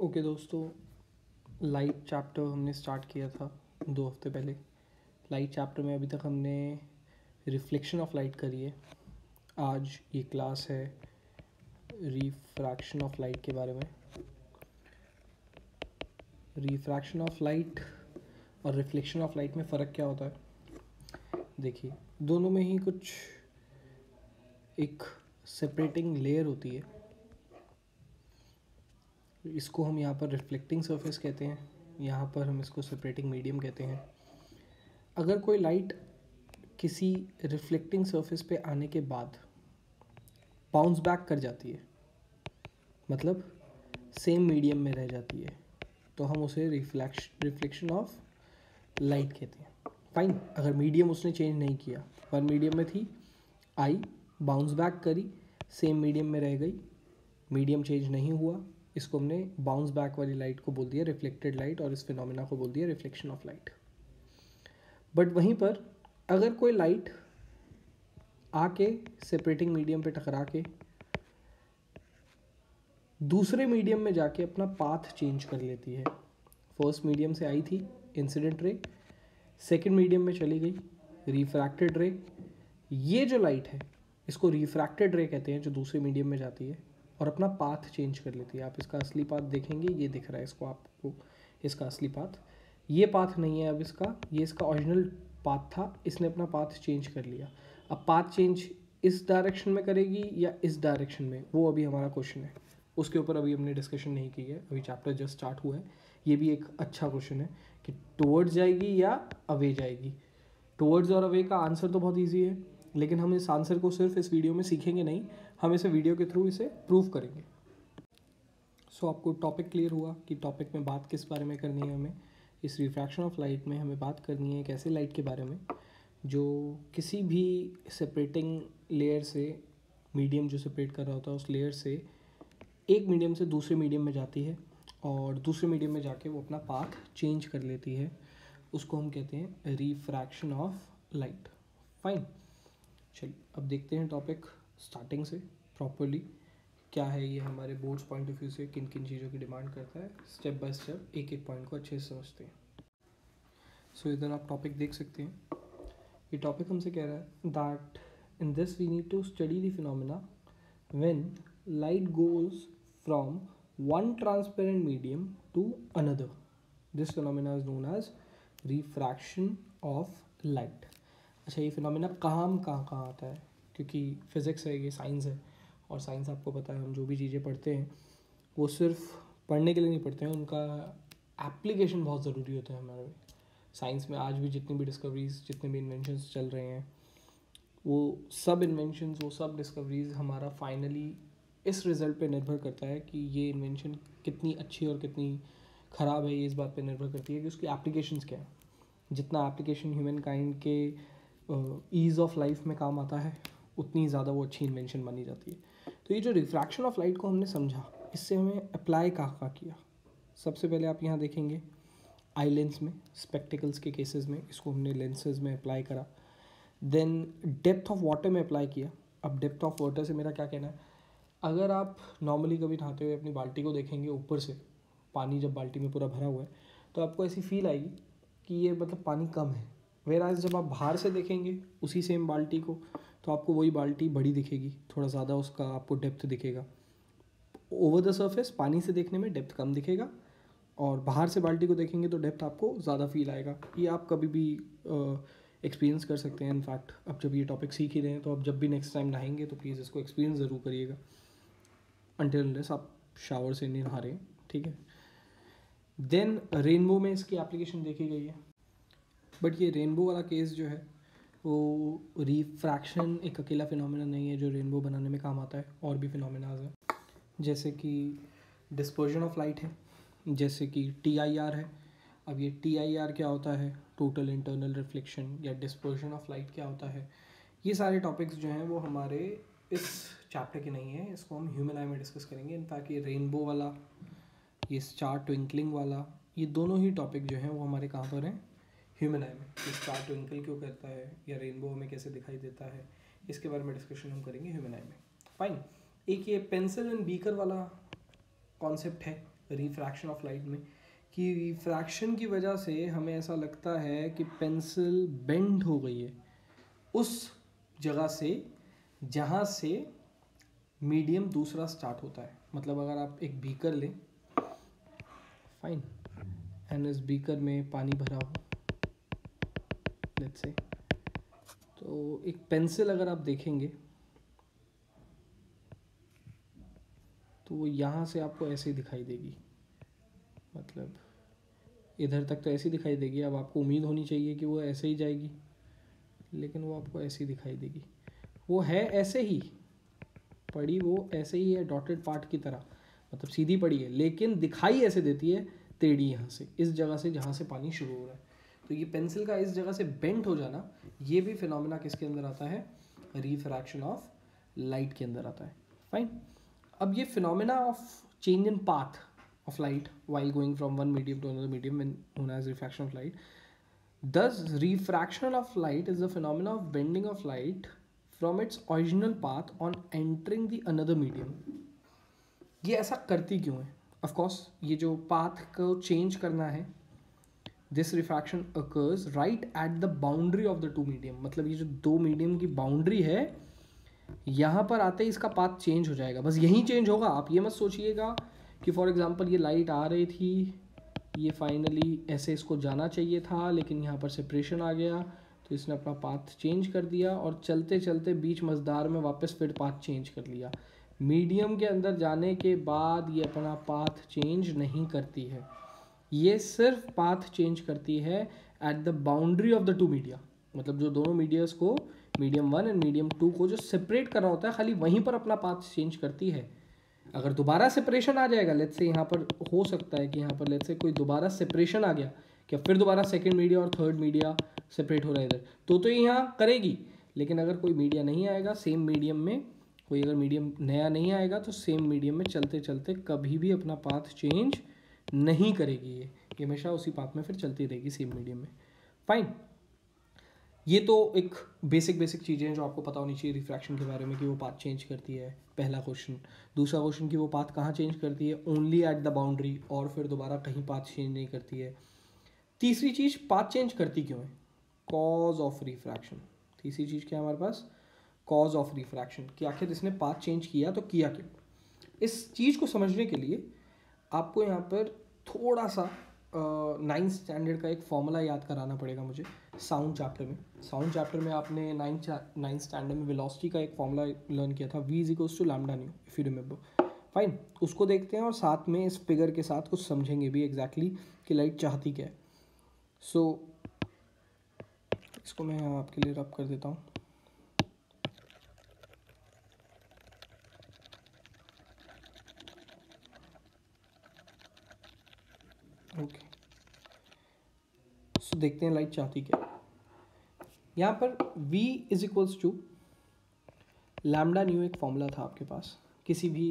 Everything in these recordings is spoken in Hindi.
ओके दोस्तों, लाइट चैप्टर हमने स्टार्ट किया था 2 हफ्ते पहले। लाइट चैप्टर में अभी तक हमने रिफ्लेक्शन ऑफ लाइट करी है। आज ये क्लास है रिफ्रैक्शन ऑफ लाइट के बारे में। रिफ्रैक्शन ऑफ लाइट और रिफ्लेक्शन ऑफ लाइट में फ़र्क क्या होता है? देखिए, दोनों में ही कुछ एक सेपरेटिंग लेयर होती है। इसको हम यहाँ पर रिफ्लेक्टिंग सरफेस कहते हैं, यहाँ पर हम इसको सेपरेटिंग मीडियम कहते हैं। अगर कोई लाइट किसी रिफ्लेक्टिंग सरफेस पे आने के बाद बाउंस बैक कर जाती है, मतलब सेम मीडियम में रह जाती है, तो हम उसे रिफ्लेक्शन ऑफ लाइट कहते हैं। फाइन, अगर मीडियम उसने चेंज नहीं किया, वन मीडियम में थी, आई, बाउंस बैक करी, सेम मीडियम में रह गई, मीडियम चेंज नहीं हुआ, इसको हमने बाउंस बैक वाली लाइट को बोल दिया रिफ्लेक्टेड लाइट, और इस फिनोमेना को बोल दिया रिफ्लेक्शन ऑफ लाइट। बट वहीं पर अगर कोई लाइट आके सेपरेटिंग मीडियम पे टकरा के दूसरे मीडियम में जाके अपना पाथ चेंज कर लेती है, फर्स्ट मीडियम से आई थी इंसिडेंट रे, सेकेंड मीडियम में चली गई रिफ्रैक्टेड रे, ये जो लाइट है इसको रिफ्रैक्टेड रे कहते हैं, जो दूसरे मीडियम में जाती है और अपना पाथ चेंज कर लेती है। आप इसका असली पाथ देखेंगे, ये दिख रहा है इसको आपको, इसका असली पाथ। ये पाथ नहीं है अब इसका, ये इसका ओरिजिनल पाथ था, इसने अपना पाथ चेंज कर लिया। अब पाथ चेंज इस डायरेक्शन में करेगी या इस डायरेक्शन में, वो अभी हमारा क्वेश्चन है, उसके ऊपर अभी हमने डिस्कशन नहीं की है, अभी चैप्टर जस्ट स्टार्ट हुआ है। ये भी एक अच्छा क्वेश्चन है कि टुवर्ड्स जाएगी या अवे जाएगी। टुवर्ड्स और अवे का आंसर तो बहुत ईजी है, लेकिन हम इस आंसर को सिर्फ इस वीडियो में सीखेंगे नहीं, हम इसे वीडियो के थ्रू इसे प्रूव करेंगे। सो आपको टॉपिक क्लियर हुआ कि टॉपिक में बात किस बारे में करनी है। हमें इस रिफ्रैक्शन ऑफ लाइट में हमें बात करनी है एक ऐसे लाइट के बारे में जो किसी भी सेपरेटिंग लेयर से, मीडियम जो सेपरेट कर रहा होता है उस लेयर से एक मीडियम से दूसरे मीडियम में जाती है, और दूसरे मीडियम में जाके वो अपना पाथ चेंज कर लेती है। उसको हम कहते हैं रिफ्रैक्शन ऑफ लाइट। फाइन, चलिए अब देखते हैं टॉपिक स्टार्टिंग से प्रॉपरली क्या है ये, हमारे बोर्ड्स पॉइंट ऑफ व्यू से किन किन चीज़ों की डिमांड करता है। स्टेप बाय स्टेप एक एक पॉइंट को अच्छे से समझते हैं। सो इधर आप टॉपिक देख सकते हैं। ये टॉपिक हमसे कह रहा है that in this we need to study the phenomena when light goes from one transparent medium to another. This phenomena is known as refraction of light. अच्छा, ये फिनोमेना कहाँ आता है? क्योंकि फिज़िक्स है, ये साइंस है, और साइंस आपको पता है हम जो भी चीज़ें पढ़ते हैं वो सिर्फ पढ़ने के लिए नहीं पढ़ते हैं, उनका एप्लीकेशन बहुत ज़रूरी होता है हमारे साइंस में। आज भी जितनी भी डिस्कवरीज, जितने भी इन्वेंशंस चल रहे हैं, वो सब इन्वेंशंस, वो सब डिस्कवरीज हमारा फाइनली इस रिज़ल्ट पे निर्भर करता है कि ये इन्वेंशन कितनी अच्छी और कितनी ख़राब है। ये इस बात पे निर्भर करती है कि उसकी एप्लीकेशंस क्या है। जितना एप्लीकेशन ह्यूमन काइंड के ईज़ ऑफ लाइफ में काम आता है, उतनी ज़्यादा वो अच्छी इन्वेंशन मानी जाती है। तो ये जो रिफ्रैक्शन ऑफ लाइट को हमने समझा, इससे हमें अप्लाई कहाँ किया। सबसे पहले आप यहाँ देखेंगे आई लेंस में, स्पेक्टिकल्स के केसेस में इसको हमने लेंसेज में अप्लाई करा। देन डेप्थ ऑफ वाटर में अप्लाई किया। अब डेप्थ ऑफ वाटर से मेरा क्या कहना है, अगर आप नॉर्मली कभी नहाते हुए अपनी बाल्टी को देखेंगे ऊपर से, पानी जब बाल्टी में पूरा भरा हुआ है, तो आपको ऐसी फील आएगी कि ये मतलब पानी कम है। वेराज जब आप बाहर से देखेंगे उसी सेम बाल्टी को, तो आपको वही बाल्टी बड़ी दिखेगी, थोड़ा ज़्यादा उसका आपको डेप्थ दिखेगा। ओवर द सर्फेस पानी से देखने में डेप्थ कम दिखेगा, और बाहर से बाल्टी को देखेंगे तो डेप्थ आपको ज़्यादा फील आएगा। ये आप कभी भी एक्सपीरियंस कर सकते हैं। इनफैक्ट अब जब ये टॉपिक सीख ही रहे हैं, तो अब जब भी नेक्स्ट टाइम नहाएंगे तो प्लीज़ इसको एक्सपीरियंस ज़रूर करिएगा, अनटिल अनलेस आप शावर से नहीं नहा रहे हैं, ठीक है। देन रेनबो में इसकी एप्लीकेशन देखी गई है, बट ये रेनबो वाला केस जो है वो रिफ्रैक्शन एक अकेला फिनोमेना नहीं है जो रेनबो बनाने में काम आता है। और भी फिनोमेनाज हैं, जैसे कि डिस्पर्जन ऑफ लाइट है, जैसे कि TIR है। अब ये TIR क्या होता है, टोटल इंटरनल रिफ्लेक्शन, या डिस्पर्जन ऑफ लाइट क्या होता है, ये सारे टॉपिक्स जो हैं वो हमारे इस चैप्टर के नहीं है, इसको हम ह्यूमन आई में डिस्कस करेंगे। इनफैक्ट ये रेनबो वाला, ये स्टार ट्विंकलिंग वाला, ये दोनों ही टॉपिक जो हैं वो हमारे कहाँ पर हैं, ह्यूमन आई में। ये स्टार ट्विंकल क्यों करता है, या रेनबो हमें कैसे दिखाई देता है, इसके बारे में डिस्कशन हम करेंगे ह्यूमन आई में। फाइन, एक ये पेंसिल एंड बीकर वाला कॉन्सेप्ट है, रिफ्रैक्शन ऑफ लाइट में, कि रिफ्रैक्शन की वजह से हमें ऐसा लगता है कि पेंसिल बेंड हो गई है उस जगह से जहाँ से मीडियम दूसरा स्टार्ट होता है। मतलब अगर आप एक बीकर लें, फाइन, एंड इस बीकर में पानी भरा हो लेट्स से, तो एक पेंसिल अगर आप देखेंगे तो वो यहाँ से आपको ऐसे ही दिखाई देगी, मतलब इधर तक तो ऐसी दिखाई देगी। अब आपको उम्मीद होनी चाहिए कि वो ऐसे ही जाएगी, लेकिन वो आपको ऐसी दिखाई देगी। वो है ऐसे ही पड़ी, वो ऐसे ही है डॉटेड पार्ट की तरह, मतलब सीधी पड़ी है, लेकिन दिखाई ऐसे देती है टेढ़ी यहाँ से, इस जगह से जहाँ से पानी शुरू हो रहा है। तो ये पेंसिल का इस जगह से बेंट हो जाना, ये भी फिनोमेना किसके अंदर आता है? रिफ्रैक्शन ऑफ लाइट के अंदर आता है। फाइन। अब ये phenomena of change in path of light while going from one medium to another medium, when known as refraction of light. Thus, refraction of light is the phenomena of bending of light from its original path on entering the another medium. ये ऐसा करती क्यों है? Of course, ये जो path को change करना है, this refraction occurs right at the boundary of the two medium. मतलब ये जो दो medium की boundary है, यहाँ पर आते ही इसका पाथ चेंज हो जाएगा, बस यहीं चेंज होगा। आप ये मत सोचिएगा कि फॉर एग्जांपल ये लाइट आ रही थी, ये फाइनली ऐसे इसको जाना चाहिए था, लेकिन यहाँ पर सेपरेशन आ गया तो इसने अपना पाथ चेंज कर दिया और चलते चलते बीच मझदार में वापस फिर पाथ चेंज कर लिया। मीडियम के अंदर जाने के बाद ये अपना पाथ चेंज नहीं करती है, ये सिर्फ पाथ चेंज करती है eight the boundary of the two media. मतलब जो दोनों मीडियस को, मीडियम 1 एंड मीडियम 2 को जो सेपरेट कर रहा होता है, खाली वहीं पर अपना पाथ चेंज करती है। अगर दोबारा सेपरेशन आ जाएगा, लेट्स से यहाँ पर हो सकता है कि यहाँ पर लेट्स से कोई दोबारा सेपरेशन आ गया, कि फिर दोबारा सेकंड मीडिया और थर्ड मीडिया सेपरेट हो रहा है इधर, तो ये यहाँ करेगी। लेकिन अगर कोई मीडिया नहीं आएगा सेम मीडियम में, कोई अगर मीडियम नया नहीं आएगा, तो सेम मीडियम में चलते चलते कभी भी अपना पाथ चेंज नहीं करेगी। ये हमेशा उसी पाथ में फिर चलती रहेगी सेम मीडियम में। फाइन। ये तो एक बेसिक चीज़ें हैं जो आपको पता होनी चाहिए रिफ्रैक्शन के बारे में, कि वो पाथ चेंज करती है, पहला क्वेश्चन। दूसरा क्वेश्चन कि वो पाथ कहाँ चेंज करती है? ओनली एट द बाउंड्री, और फिर दोबारा कहीं पाथ चेंज नहीं करती है। तीसरी चीज़, पाथ चेंज करती क्यों है? Cause of refraction. तीसरी चीज़ क्या है हमारे पास? कॉज ऑफ रिफ्रैक्शन, कि आखिर इसने पाथ चेंज किया तो किया क्यों। इस चीज़ को समझने के लिए आपको यहाँ पर थोड़ा सा 9th स्टैंडर्ड का एक फॉर्मूला याद कराना पड़ेगा मुझे, साउंड चैप्टर में। साउंड चैप्टर में आपने 9th स्टैंडर्ड में वेलोसिटी का एक फॉर्मूला लर्न किया था, v is lambda new, if you remember. Fine, उसको देखते हैं और साथ में इस फिगर के साथ कुछ समझेंगे भी एग्जैक्टली कि लाइट चाहती क्या है। सो इसको मैं आपके लिए रब कर देता हूँ। ओके, सो देखते हैं लाइट चाहती क्या। यहाँ पर v इज लैम्डा न्यू एक फॉर्मूला था आपके पास किसी भी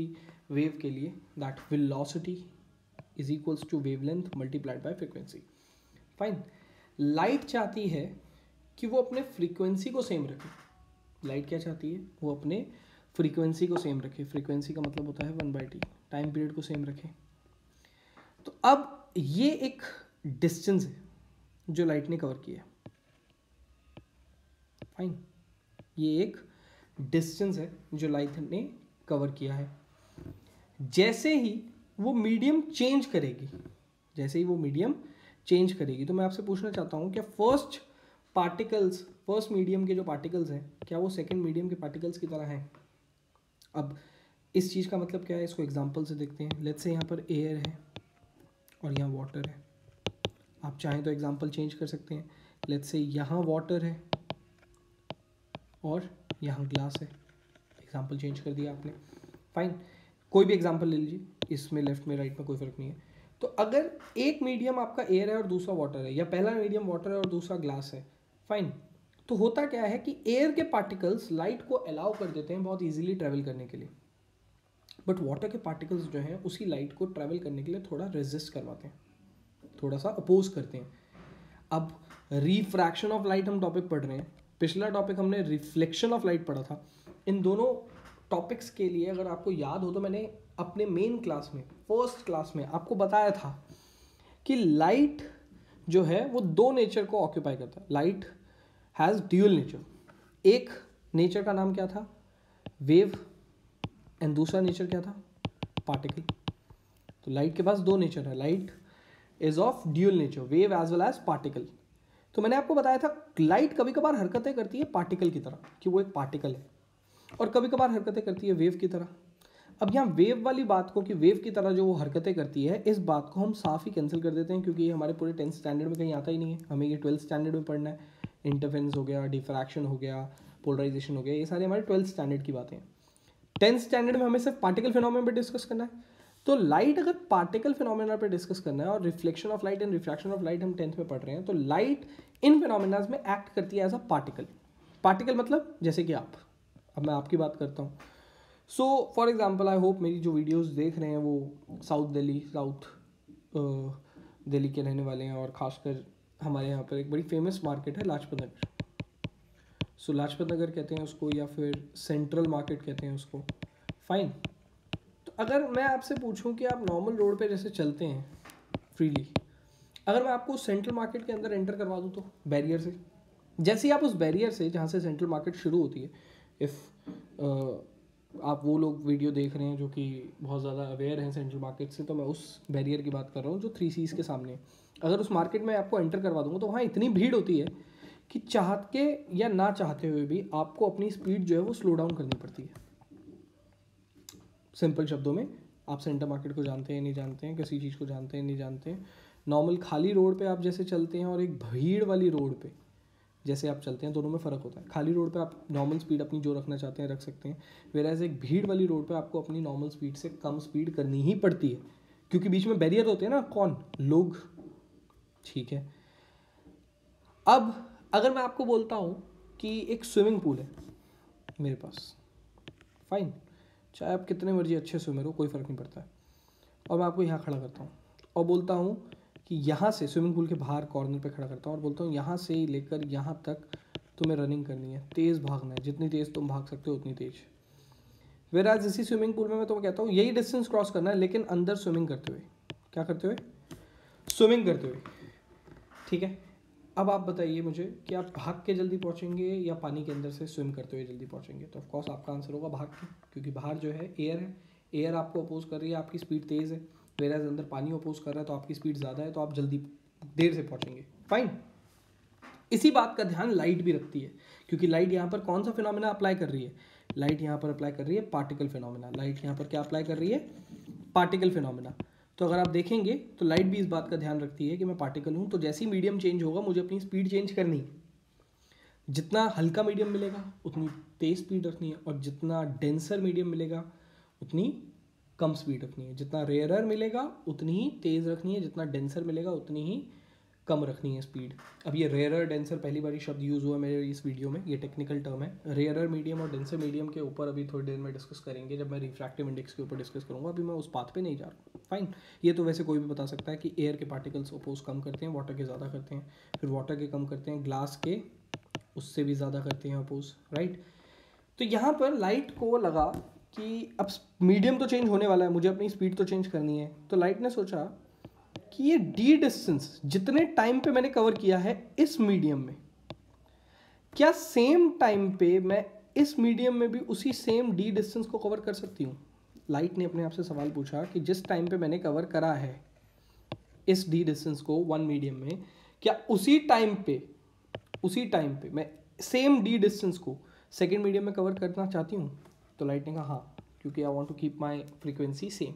वेव के लिए, that velocity is equals to wavelength multiplied by frequency. Fine. Light चाहती है कि वो अपने फ्रीक्वेंसी को सेम रखे। लाइट क्या चाहती है? वो अपने फ्रीक्वेंसी को सेम रखे। फ्रीक्वेंसी का मतलब होता है 1/t, टाइम पीरियड को सेम रखे। तो अब ये एक डिस्टेंस है जो लाइट ने कवर किया है। फाइन, ये एक डिस्टेंस है जो लाइट ने कवर किया है। जैसे ही वो मीडियम चेंज करेगी, जैसे ही वो मीडियम चेंज करेगी, तो मैं आपसे पूछना चाहता हूँ, क्या फर्स्ट मीडियम के जो पार्टिकल्स हैं, क्या वो सेकंड मीडियम के पार्टिकल्स की तरह हैं? अब इस चीज़ का मतलब क्या है, इसको एग्जांपल से देखते हैं। लेट्स से यहाँ पर एयर है और यहाँ वाटर है। आप चाहें तो एग्जांपल चेंज कर सकते हैं। लेट्स से यहाँ वाटर है और यहाँ ग्लास है, एग्जांपल चेंज कर दिया आपने। फाइन, कोई भी एग्जांपल ले लीजिए, इसमें लेफ्ट में राइट में कोई फ़र्क नहीं है। तो अगर एक मीडियम आपका एयर है और दूसरा वाटर है, या पहला मीडियम वाटर है और दूसरा ग्लास है, फाइन, तो होता क्या है कि एयर के पार्टिकल्स लाइट को अलाउ कर देते हैं बहुत ईजिली ट्रैवल करने के लिए, बट वाटर के पार्टिकल्स जो हैं उसी लाइट को ट्रैवल करने के लिए थोड़ा रेजिस्ट करवाते हैं, थोड़ा सा अपोज करते हैं। अब रिफ्रैक्शन ऑफ लाइट हम टॉपिक पढ़ रहे हैं, पिछला टॉपिक हमने रिफ्लेक्शन ऑफ लाइट पढ़ा था। इन दोनों टॉपिक्स के लिए अगर आपको याद हो तो मैंने अपने मेन क्लास में, फर्स्ट क्लास में आपको बताया था कि लाइट जो है वो दो नेचर को ऑक्यूपाई करता है. Light has dual nature. एक नेचर का नाम क्या था? वेव. एंड दूसरा नेचर क्या था? पार्टिकल. तो लाइट के पास दो नेचर है. Light is of dual nature, wave as well as particle. तो मैंने आपको बताया था लाइट कभी कभार हरकतें करती है पार्टिकल की तरह, कि वो एक पार्टिकल है, और कभी कभार हरकतें करती है वेव की तरह. अब यहाँ वेव वाली बात को, कि वेव की तरह जो वो हरकतें करती है, इस बात को हम साफ ही कैंसिल कर देते हैं, क्योंकि ये हमारे पूरे 10th स्टैंडर्ड में कहीं आता ही नहीं है. हमें ये 12th स्टैंडर्ड में पढ़ना है. इंटरफेरेंस हो गया, डिफ्रैक्शन हो गया, पोलराइजेशन हो गया, ये सारे हमारे 12th स्टैंडर्ड की बातें हैं. 10th स्टैंडर्ड में हमें सिर्फ पार्टिकल फिनोमेना पर डिस्कस करना है. तो लाइट अगर पार्टिकल फिनोमेना पर डिस्कस करना है, और reflection of light and refraction of light हम 10th में पढ़ रहे हैं, तो लाइट इन फिनोमेनाज में एक्ट करती है एज अ पार्टिकल. पार्टिकल मतलब जैसे कि आप, अब मैं आपकी बात करता हूँ. So for example, I hope मेरी जो वीडियोस देख रहे हैं वो साउथ दिल्ली के रहने वाले हैं, और ख़ासकर हमारे यहाँ पर एक बड़ी फेमस मार्केट है लाजपत नगर. सो लाजपत नगर कहते हैं उसको, या फिर सेंट्रल मार्केट कहते हैं उसको. फाइन. तो अगर मैं आपसे पूछूं कि आप नॉर्मल रोड पे जैसे चलते हैं फ्रीली, अगर मैं आपको सेंट्रल मार्केट के अंदर एंटर करवा दूं तो बैरियर से, जैसे ही आप उस बैरियर से, जहाँ से सेंट्रल मार्केट शुरू होती है, इफ़ आप वो लोग वीडियो देख रहे हैं जो कि बहुत ज़्यादा अवेयर हैं सेंट्रल मार्केट से, तो मैं उस बैरियर की बात कर रहा हूँ जो 3 C's के सामने. अगर उस मार्केट में आपको एंटर करवा दूँगा तो वहाँ इतनी भीड़ होती है कि चाहते या ना चाहते हुए भी आपको अपनी स्पीड जो है वो स्लो डाउन करनी पड़ती है. सिंपल शब्दों में, आप सेंटर मार्केट को जानते हैं नहीं जानते हैं, किसी चीज़ को जानते हैं नहीं जानते हैं, नॉर्मल खाली रोड पे आप जैसे चलते हैं और एक भीड़ वाली रोड पे जैसे आप चलते हैं, दोनों में फ़र्क होता है. खाली रोड पे आप नॉर्मल स्पीड अपनी जो रखना चाहते हैं रख सकते हैं, वेराज एक भीड़ वाली रोड पे आपको अपनी नॉर्मल स्पीड से कम स्पीड करनी ही पड़ती है, क्योंकि बीच में बैरियर होते हैं ना. कौन? लोग. ठीक है. अब अगर मैं आपको बोलता हूँ कि एक स्विमिंग पूल है मेरे पास, फाइन, चाहे आप कितने मर्जी अच्छे स्विमर हो, कोई फ़र्क नहीं पड़ता है, और मैं आपको यहाँ खड़ा करता हूँ और बोलता हूँ कि यहाँ से, स्विमिंग पूल के बाहर कॉर्नर पे खड़ा करता हूँ और बोलता हूँ यहाँ से लेकर यहाँ तक तुम्हें रनिंग करनी है, तेज़ भागना है, जितनी तेज़ तुम भाग सकते हो उतनी तेज़. वेराज इसी स्विमिंग पूल में मैं तुम्हें कहता हूँ यही डिस्टेंस क्रॉस करना है, लेकिन अंदर स्विमिंग करते हुए. क्या करते हुए? स्विमिंग करते हुए. ठीक है. अब आप बताइए मुझे कि आप भाग के जल्दी पहुँचेंगे या पानी के अंदर से स्विम करते हुए जल्दी पहुँचेंगे. तो ऑफकोर्स आपका आंसर होगा भाग के, क्योंकि बाहर जो है एयर है, एयर आपको अपोज कर रही है, आपकी स्पीड तेज़ है, वेराज अंदर पानी अपोज कर रहा है तो आपकी स्पीड ज़्यादा है, तो आप जल्दी देर से पहुँचेंगे. फाइन. इसी बात का ध्यान लाइट भी रखती है, क्योंकि लाइट यहाँ पर कौन सा फिनोमेना अप्लाई कर रही है? लाइट यहाँ पर अप्लाई कर रही है पार्टिकल फिनोमेना. लाइट यहाँ पर क्या अप्लाई कर रही है? Particle phenomena. तो अगर आप देखेंगे तो लाइट भी इस बात का ध्यान रखती है कि मैं पार्टिकल हूँ, तो जैसे ही मीडियम चेंज होगा मुझे अपनी स्पीड चेंज करनी है. जितना हल्का मीडियम मिलेगा उतनी तेज़ स्पीड रखनी है, और जितना डेंसर मीडियम मिलेगा उतनी कम स्पीड रखनी है. जितना रेयरर मिलेगा उतनी ही तेज़ रखनी है, जितना डेंसर मिलेगा उतनी ही कम रखनी है स्पीड. अब ये रेयरर डेंसर पहली बार शब्द यूज़ हुआ मेरे इस वीडियो में, ये टेक्निकल टर्म है. रेयरर मीडियम और डेंसर मीडियम के ऊपर अभी थोड़ी देर में डिस्कस करेंगे, जब मैं रिफ्रैक्टिव इंडेक्स के ऊपर डिस्कस करूँगा. अभी मैं उस बात पे नहीं जा रहा. फाइन. ये तो वैसे कोई भी बता सकता है कि एयर के पार्टिकल्स अपोज कम करते हैं, वाटर के ज़्यादा करते हैं, फिर वाटर के कम करते हैं, ग्लास के उससे भी ज़्यादा करते हैं अपोज. राइट. तो यहाँ पर लाइट को लगा कि अब मीडियम तो चेंज होने वाला है, मुझे अपनी स्पीड तो चेंज करनी है. तो लाइट ने सोचा कि ये डी डिस्टेंस जितने टाइम पे मैंने कवर किया है इस मीडियम में, क्या सेम टाइम पे मैं इस मीडियम में भी उसी सेम डी डिस्टेंस को कवर कर सकती हूँ? लाइट ने अपने आप से सवाल पूछा कि जिस टाइम पे मैंने कवर करा है इस डी डिस्टेंस को वन मीडियम में, क्या उसी टाइम पे मैं सेम डी डिस्टेंस को सेकेंड मीडियम में कवर करना चाहती हूँ? तो लाइट ने कहा हाँ, क्योंकि I want to keep my frequency same.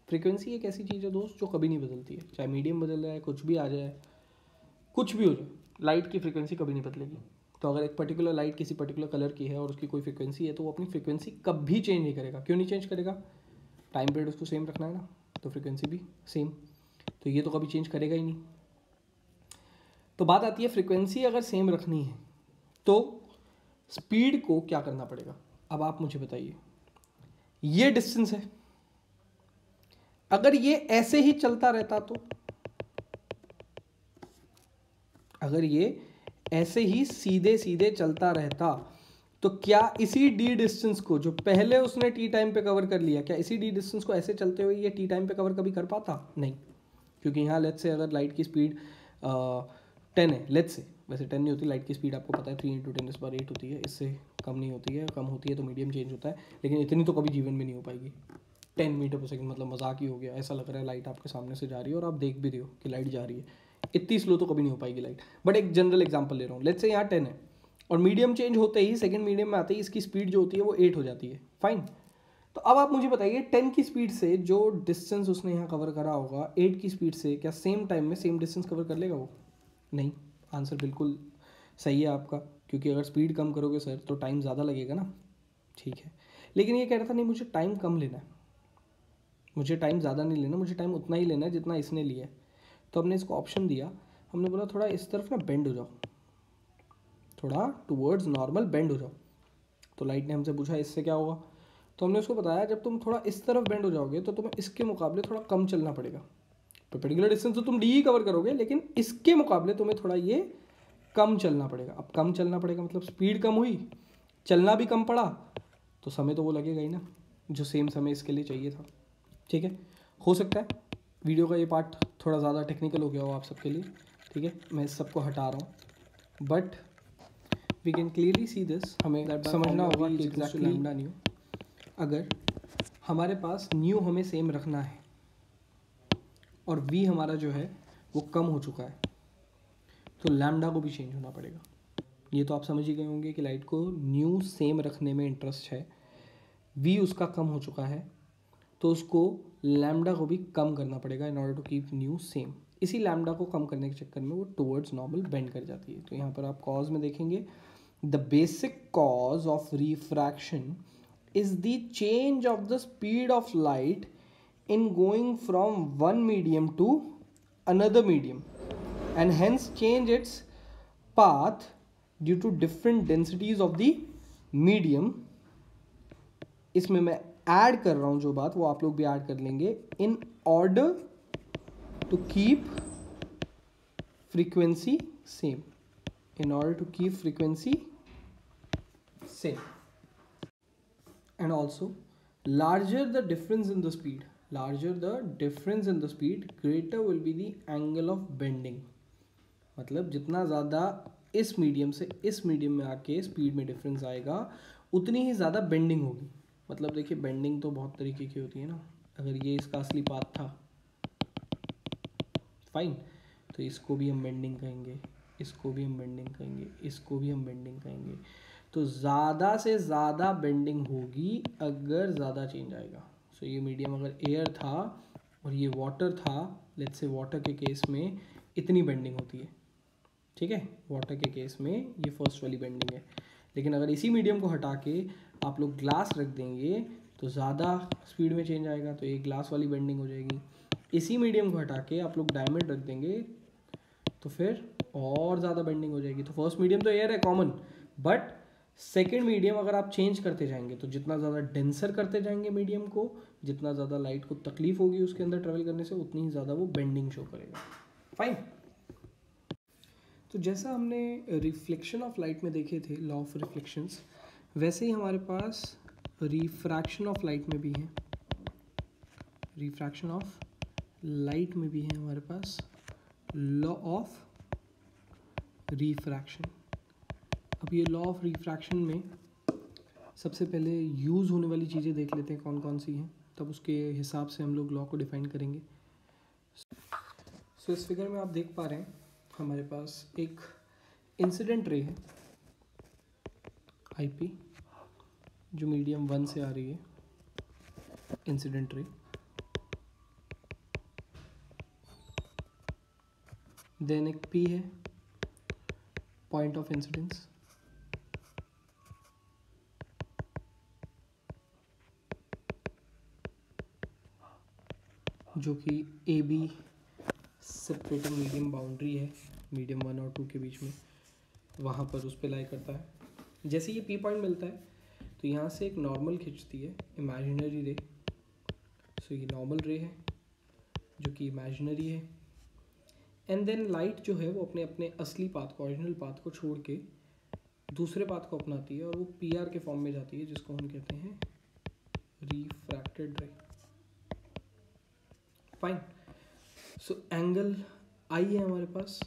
Frequency एक ऐसी चीज़ है दोस्त जो कभी नहीं बदलती है, चाहे मीडियम बदल जाए, कुछ भी आ जाए, कुछ भी हो जाए, लाइट की फ्रीक्वेंसी कभी नहीं बदलेगी. तो अगर एक पर्टिकुलर लाइट किसी पर्टिकुलर कलर की है और उसकी कोई फ्रीक्वेंसी है, तो वो अपनी फ्रीक्वेंसी कभी चेंज नहीं करेगा. क्यों नहीं चेंज करेगा? टाइम पीरियड उसको सेम रखना है ना, तो फ्रीक्वेंसी भी सेम. तो ये तो कभी चेंज करेगा ही नहीं. तो बात आती है फ्रीक्वेंसी अगर सेम रखनी है तो स्पीड को क्या करना पड़ेगा? अब आप मुझे बताइए. ये डिस्टेंस है, अगर ये ऐसे ही चलता रहता तो, अगर ये ऐसे ही सीधे सीधे चलता रहता तो क्या इसी डी डिस्टेंस को जो पहले उसने टी टाइम पे कवर कर लिया, क्या इसी डी डिस्टेंस को ऐसे चलते हुए ये टी टाइम पे कवर कभी कर पाता? नहीं, क्योंकि यहाँ लेट्स से अगर लाइट की स्पीड 10 है, लेट्स से, वैसे 10 नहीं होती लाइट की स्पीड, आपको पता है 3 × 10⁸ होती है, इससे कम नहीं होती है, कम होती है तो मीडियम चेंज होता है, लेकिन इतनी तो कभी जीवन में नहीं हो पाएगी। 10 मीटर पर सेकंड मतलब मजाक ही हो गया, ऐसा लग रहा है लाइट आपके सामने से जा रही है और आप देख भी रहे हो कि लाइट जा रही है, इतनी स्लो तो कभी नहीं हो पाएगी लाइट। बट एक जनरल एग्जाम्पल ले रहा हूँ, लेट्स से यहाँ 10 है और मीडियम चेंज होते ही, सेकंड मीडियम में आते ही इसकी स्पीड जो होती है वो 8 हो जाती है, फाइन। तो अब आप मुझे बताइए 10 की स्पीड से जो डिस्टेंस उसने यहाँ कवर करा होगा 8 की स्पीड से, क्या सेम टाइम में सेम डिस्टेंस कवर कर लेगा वो? नहीं। आंसर बिल्कुल सही है आपका, क्योंकि अगर स्पीड कम करोगे सर तो टाइम ज़्यादा लगेगा ना, ठीक है। लेकिन ये कह रहा था नहीं मुझे टाइम कम लेना है, मुझे टाइम ज़्यादा नहीं लेना, मुझे टाइम उतना ही लेना है जितना इसने लिया है। तो हमने इसको ऑप्शन दिया, हमने बोला थोड़ा इस तरफ ना बेंड हो जाओ, थोड़ा टूवर्ड्स नॉर्मल बेंड हो जाओ। तो लाइट ने हमसे पूछा इससे क्या होगा, तो हमने उसको बताया जब तुम थोड़ा इस तरफ बेंड हो जाओगे तो तुम्हें इसके मुकाबले थोड़ा कम चलना पड़ेगा। पर्टिकुलर डिस्टेंस तो तुम डी ही कवर करोगे, लेकिन इसके मुकाबले तुम्हें थोड़ा ये कम चलना पड़ेगा। अब कम चलना पड़ेगा मतलब स्पीड कम हुई, चलना भी कम पड़ा, तो समय तो वो लगेगा ही ना, जो सेम समय इसके लिए चाहिए था, ठीक है। हो सकता है वीडियो का ये पार्ट थोड़ा ज़्यादा टेक्निकल हो गया हो आप सबके लिए, ठीक है, मैं इस सबको हटा रहा हूँ, but we can clearly see this. हमें समझना होगा कि एग्जैक्टली लैम्डा न्यू, अगर हमारे पास न्यू हमें सेम रखना है और वी हमारा जो है वो कम हो चुका है, तो लैम्डा को भी चेंज होना पड़ेगा। ये तो आप समझ ही गए होंगे कि लाइट को न्यू सेम रखने में इंटरेस्ट है, वी उसका कम हो चुका है, तो उसको लैम्डा को भी कम करना पड़ेगा in order to keep nu same. इसी लैम्डा को कम करने के चक्कर में वो टुवर्ड्स नॉर्मल बेंड कर जाती है। तो यहाँ पर आप कॉज में देखेंगे, the basic cause of refraction is the change of the speed of light in going from one medium to another medium and hence change its path due to different densities of the medium। इसमें मैं ऐड कर रहा हूं जो बात, वो आप लोग भी ऐड कर लेंगे, in order to keep frequency same, in order to keep frequency same, and also larger the difference in the speed, larger the difference in the speed, greater will be the angle of bending। मतलब जितना ज़्यादा इस मीडियम से इस मीडियम में आके स्पीड में डिफरेंस आएगा उतनी ही ज़्यादा बेंडिंग होगी। मतलब देखिए बेंडिंग तो बहुत तरीके की होती है ना, अगर ये इसका असली पाथ था, फाइन, तो इसको भी हम बेंडिंग कहेंगे, इसको भी हम बेंडिंग कहेंगे, इसको भी हम बेंडिंग कहेंगे। तो ज़्यादा से ज़्यादा बेंडिंग होगी अगर ज़्यादा चेंज आएगा। सो ये मीडियम अगर एयर था और ये वाटर था, लेट्स से वाटर के केस में इतनी बेंडिंग होती है, ठीक है, वाटर के केस में ये फर्स्ट वाली बेंडिंग है। लेकिन अगर इसी मीडियम को हटा के आप लोग ग्लास रख देंगे तो ज़्यादा स्पीड में चेंज आएगा, तो ये ग्लास वाली बेंडिंग हो जाएगी। इसी मीडियम को हटा के आप लोग डायमंड रख देंगे तो फिर और ज़्यादा बेंडिंग हो जाएगी। तो फर्स्ट मीडियम तो एयर है कॉमन, बट सेकेंड मीडियम अगर आप चेंज करते जाएंगे तो जितना ज़्यादा डेंसर करते जाएंगे मीडियम को, जितना ज़्यादा लाइट को तकलीफ होगी उसके अंदर ट्रेवल करने से, उतनी ही ज़्यादा वो बेंडिंग शो करेगा, फाइन। तो जैसा हमने रिफ्लेक्शन ऑफ लाइट में देखे थे लॉ ऑफ रिफ्लेक्शंस, वैसे ही हमारे पास रिफ्रैक्शन ऑफ लाइट में भी है, रिफ्रैक्शन ऑफ लाइट में भी है हमारे पास लॉ ऑफ रिफ्रैक्शन। अब ये लॉ ऑफ रिफ्रैक्शन में सबसे पहले यूज़ होने वाली चीज़ें देख लेते हैं कौन कौन सी हैं, तब उसके हिसाब से हम लोग लॉ को डिफाइन करेंगे। सो इस फिगर में आप देख पा रहे हैं हमारे पास एक इंसिडेंट रे है आईपी, जो मीडियम 1 से आ रही है, इंसिडेंट रे। देन एक पी है, पॉइंट ऑफ इंसिडेंस, जो कि A B separating medium boundary है मीडियम 1 और 2 के बीच में, वहाँ पर उस पर लाई करता है। जैसे ये पी पॉइंट मिलता है तो यहाँ से एक नॉर्मल खिंचती है इमेजिनरी रे। सो ये नॉर्मल रे है जो कि इमेजिनरी है, एंड देन लाइट जो है वो अपने अपने असली पाथ को, ओरिजिनल पाथ को छोड़ के दूसरे पाथ को अपनाती है और वो पी आर के फॉर्म में जाती है, जिसको हम कहते हैं रिफ्रैक्टेड रे। फाइन। सो एंगल आई है हमारे पास,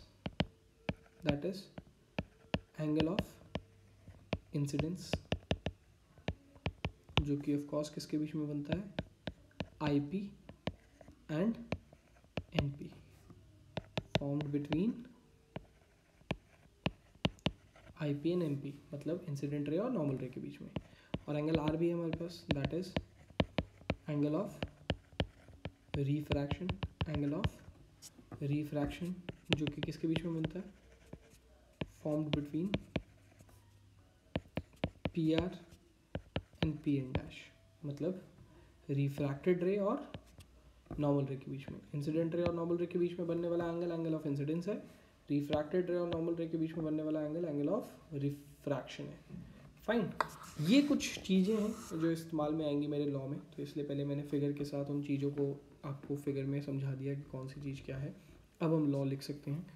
that is angle of incidence, जो कि ऑफ कोर्स किसके बीच में बनता है, I P and N P, formed between I P and M P, मतलब इंसिडेंट रे और नॉर्मल रे के बीच में। और एंगल आर भी है हमारे पास, that is angle of refraction, angle of refraction जो कि किसके बीच में बनता है, formed between P R and P N dash, मतलब रिफ्रैक्टेड रे और नॉर्मल रे के बीच में। इंसिडेंट रे और नॉर्मल रे के बीच में बनने वाला एंगल एंगल ऑफ इंसिडेंस है, रिफ्रैक्टेड रे और नॉर्मल रे के बीच में बनने वाला एंगल एंगल ऑफ रिफ्रैक्शन है। फाइन। ये कुछ चीज़ें हैं जो इस्तेमाल में आएंगी मेरे लॉ में, तो इसलिए पहले मैंने फिगर के साथ उन चीज़ों को आपको फिगर में समझा दिया कि कौन सी चीज़ क्या है। अब हम लॉ लिख सकते हैं।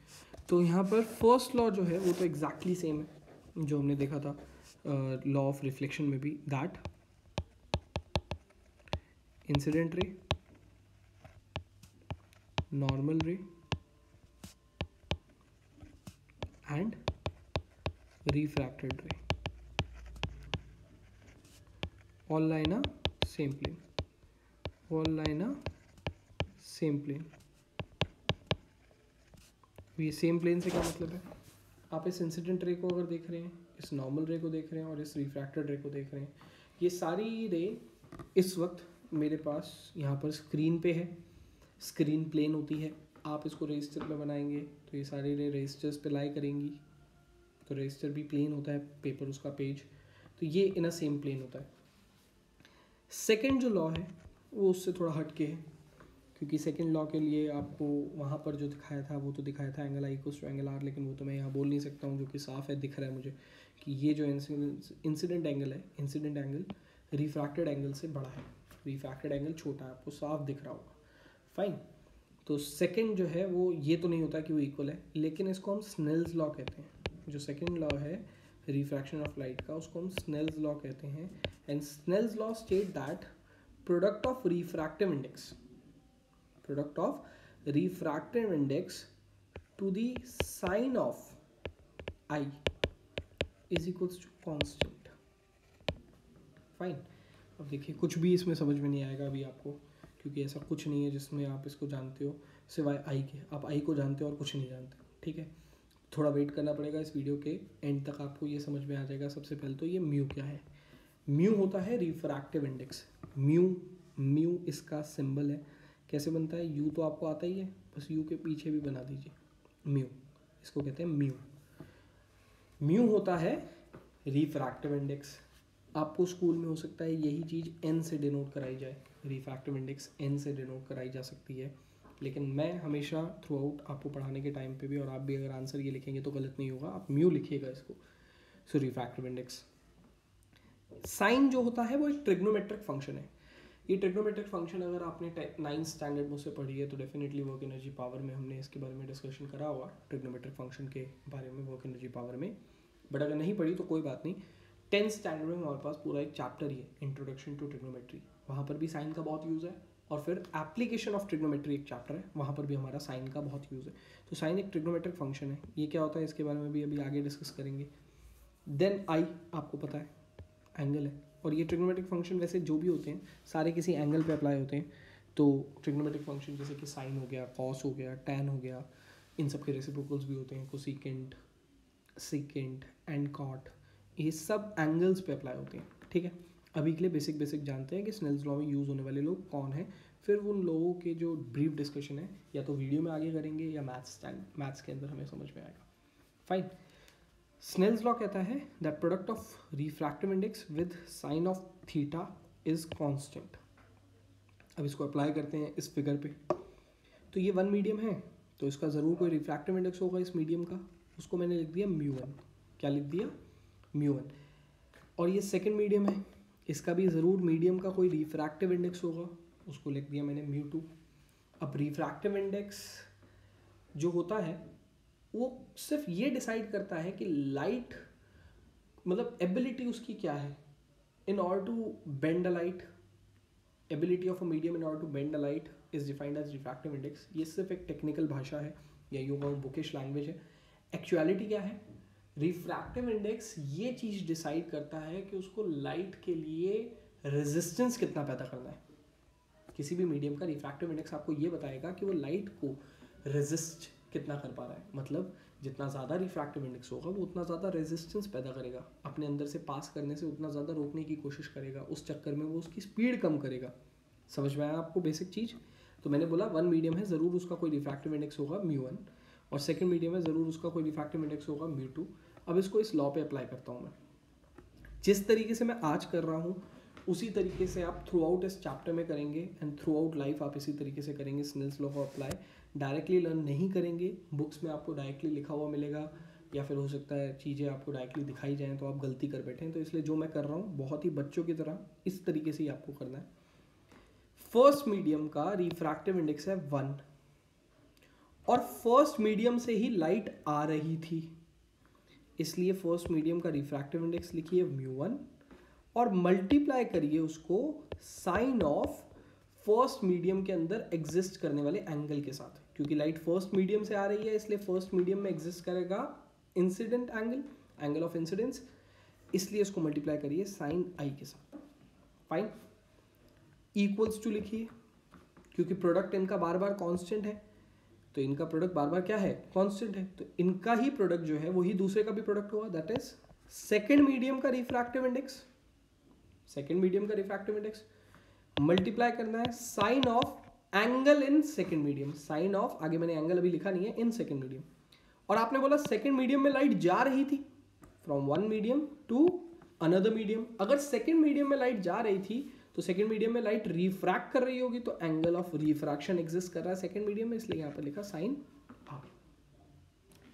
तो यहाँ पर फर्स्ट लॉ जो है वो तो एग्जैक्टली सेम है जो हमने देखा था लॉ ऑफ रिफ्लेक्शन में भी, दैट इंसिडेंट रे, नॉर्मल रे and refracted ray all lie in a same plane, all lie in a same plane। ये सेम प्लेन से क्या मतलब है, आप इस इंसिडेंट रे को अगर देख रहे हैं, इस नॉर्मल रे को देख रहे हैं और इस रिफ्रैक्टेड रे को देख रहे हैं, ये सारी रे इस वक्त मेरे पास यहाँ पर स्क्रीन पे है, स्क्रीन प्लेन होती है। आप इसको रजिस्टर में बनाएंगे तो ये सारी रे रजिस्टर्स पे लाई करेंगी, तो रजिस्टर भी प्लेन होता है, पेपर उसका पेज, तो ये इन अ सेम प्लेन होता है। सेकंड जो लॉ है वो उससे थोड़ा हटके है, क्योंकि सेकंड लॉ के लिए आपको वहाँ पर जो दिखाया था वो तो दिखाया था angle I equals to angle R, लेकिन वो तो मैं यहाँ बोल नहीं सकता हूँ, जो कि साफ है, दिख रहा है मुझे कि ये जो इंसिडेंट एंगल है, इंसिडेंट एंगल रिफ्रैक्टेड एंगल से बड़ा है, रिफ्रैक्टेड एंगल छोटा है, आपको साफ दिख रहा होगा। फाइन। तो सेकंड जो है वो ये तो नहीं होता कि वो इक्वल है, लेकिन इसको हम स्नेल्स लॉ कहते हैं। जो सेकंड लॉ है रिफ्रैक्शन ऑफ लाइट का, उसको हम स्नेल्स लॉ कहते हैं। And Snell's law state that product of refractive index, product of refractive index to the sine of I is equals to constant. Fine. अब देखिए कुछ भी इसमें समझ में नहीं आएगा अभी आपको, क्योंकि ऐसा कुछ नहीं है जिसमें आप इसको जानते हो सिवाय आई के, आप आई को जानते हो और कुछ नहीं जानते। ठीक है, थोड़ा वेट करना पड़ेगा, इस वीडियो के एंड तक आपको ये समझ में आ जाएगा। सबसे पहले तो ये म्यू क्या है। म्यू होता है रिफ्रैक्टिव इंडेक्स। म्यू इसका सिंबल है। कैसे बनता है, यू तो आपको आता ही है, बस यू के पीछे भी बना दीजिए म्यू, इसको कहते हैं म्यू। म्यू होता है रिफ्रैक्टिव इंडेक्स। आपको स्कूल में हो सकता है यही चीज़ एन से डिनोट कराई जाए, रिफ्रैक्टिव इंडेक्स एन से डिनोट कराई जा सकती है, लेकिन मैं हमेशा थ्रू आउट आपको पढ़ाने के टाइम पे भी, और आप भी अगर आंसर ये लिखेंगे तो गलत नहीं होगा, आप म्यू लिखिएगा इसको। सो रिफ्रैक्टिव इंडेक्स। साइन जो होता है वो एक ट्रिग्नोमेट्रिक फंक्शन है। ये ट्रिग्नोमेट्रिक फंक्शन अगर आपने 9th स्टैंडर्ड मुझसे पढ़ी है तो डेफिनेटली वर्क एनर्जी पावर में हमने इसके बारे में डिस्कशन करा होगा, ट्रिग्नोमेट्रिक फंक्शन के बारे में वर्क एनर्जी पावर में। बट अगर नहीं पढ़ी तो कोई बात नहीं, 10th स्टैंडर्ड में हमारे पास पूरा एक चैप्टर ही है, इंट्रोडक्शन टू ट्रिग्नोमेट्री, वहाँ पर भी साइन का बहुत यूज़ है। और फिर एप्लीकेशन ऑफ ट्रिग्नोमेट्री एक चैप्टर है, वहाँ पर भी हमारा साइन का बहुत यूज़ है। तो साइन एक ट्रिग्नोमेट्रिक फंक्शन है। ये क्या होता है इसके बारे में भी अभी आगे डिस्कस करेंगे। देन आई आपको पता है एंगल है, और ये ट्रिग्नोमेट्रिक फंक्शन वैसे जो भी होते हैं सारे किसी एंगल पे अप्लाई होते हैं। तो ट्रिग्नोमेट्रिक फंक्शन जैसे कि साइन हो गया, कॉस हो गया, टैन हो गया, इन सब के रेसिप्रोकल्स भी होते हैं, कोसिकेंट, सेकेंट एंड कॉट, ये सब एंगल्स पे अप्लाई होते हैं। ठीक है, अभी के लिए बेसिक जानते हैं कि स्नेल्स लॉ में यूज़ होने वाले लोग कौन हैं, फिर उन लोगों के जो ब्रीफ डिस्कशन है या तो वीडियो में आगे करेंगे या मैथ्स के अंदर हमें समझ में आएगा। फाइन। स्नेल्स लॉ कहता है that product of refractive index with sine of theta is constant. अब इसको अप्लाई करते हैं इस फिगर पे। तो ये वन मीडियम है, तो इसका ज़रूर कोई रिफ्रैक्टिव इंडेक्स होगा इस मीडियम का, उसको मैंने लिख दिया μ1। क्या लिख दिया, μ1। और ये सेकंड मीडियम है, इसका भी ज़रूर मीडियम का कोई रिफ्रैक्टिव इंडेक्स होगा, उसको लिख दिया मैंने μ2। अब रिफ्रैक्टिव इंडेक्स जो होता है वो सिर्फ ये डिसाइड करता है कि लाइट मतलब एबिलिटी उसकी क्या है, in order to bend a light, ability of a medium in order to bend a light is defined as refractive index. ये सिर्फ एक टेक्निकल भाषा है या यूँ कहूँ बुकिश लैंग्वेज है। एक्चुअलिटी क्या है, रिफ्रैक्टिव इंडेक्स ये चीज़ डिसाइड करता है कि उसको लाइट के लिए रेजिस्टेंस कितना पैदा करना है। किसी भी मीडियम का रिफ्रैक्टिव इंडेक्स आपको ये बताएगा कि वो लाइट को रेजिस्ट कितना कर पा रहा है, मतलब जितना ज़्यादा रिफ्रैक्टिव इंडेक्स होगा वो उतना ज़्यादा रेजिस्टेंस पैदा करेगा, अपने अंदर से पास करने से उतना ज़्यादा रोकने की कोशिश करेगा, उस चक्कर में वो उसकी स्पीड कम करेगा। समझ में आया आपको बेसिक चीज़? तो मैंने बोला वन मीडियम है, ज़रूर उसका कोई रिफ्रैक्टिव इंडेक्स होगा μ1, और सेकंड मीडियम है, ज़रूर उसका कोई रिफ्रैक्टिव इंडेक्स होगा μ2। अब इसको इस लॉ पे अप्लाई करता हूँ मैं। जिस तरीके से मैं आज कर रहा हूँ उसी तरीके से आप थ्रू आउट इस चैप्टर में करेंगे एंड थ्रू आउट लाइफ आप इसी तरीके से करेंगे। स्नेल्स लॉ को अप्लाई डायरेक्टली लर्न नहीं करेंगे, बुक्स में आपको डायरेक्टली लिखा हुआ मिलेगा या फिर हो सकता है चीज़ें आपको डायरेक्टली दिखाई जाएँ तो आप गलती कर बैठें। तो इसलिए जो मैं कर रहा हूँ बहुत ही बच्चों की तरह इस तरीके से ही आपको करना है। फर्स्ट मीडियम का रिफ्रैक्टिव इंडेक्स है 1 और फर्स्ट मीडियम से ही लाइट आ रही थी, इसलिए फर्स्ट मीडियम का रिफ्रैक्टिव इंडेक्स लिखिए μ1 और मल्टीप्लाई करिए उसको साइन ऑफ फर्स्ट मीडियम के अंदर एग्जिस्ट करने वाले एंगल के साथ। क्योंकि लाइट फर्स्ट मीडियम से आ रही है इसलिए फर्स्ट मीडियम में एग्जिस्ट करेगा incident angle, angle of incidence, इसलिए इसको मल्टीप्लाई करिए साइन आई के साथ। फाइन, इक्वल्स टू लिखिए, क्योंकि प्रोडक्ट इनका बार बार कांस्टेंट है तो इनका प्रोडक्ट बार बार क्या है, कांस्टेंट है, तो इनका ही प्रोडक्ट जो है वही दूसरे का भी प्रोडक्ट होगा, दैट इज सेकेंड मीडियम का रिफ्रैक्टिव इंडेक्स। सेकेंड मीडियम का रिफ्रैक्टिव इंडेक्स मल्टीप्लाई करना है sine of angle in second medium, sine of, आगे मैंने एंगल अभी लिखा नहीं है, इन सेकेंड मीडियम। और आपने बोला सेकेंड मीडियम में लाइट जा रही थी from one medium to another medium. अगर सेकेंड मीडियम में लाइट जा रही थी तो सेकेंड मीडियम में लाइट रिफ्रैक्ट कर रही होगी, तो एंगल ऑफ रिफ्रैक्शन एग्जिस्ट कर रहा है सेकेंड मीडियम में, इसलिए यहाँ पर लिखा sine R.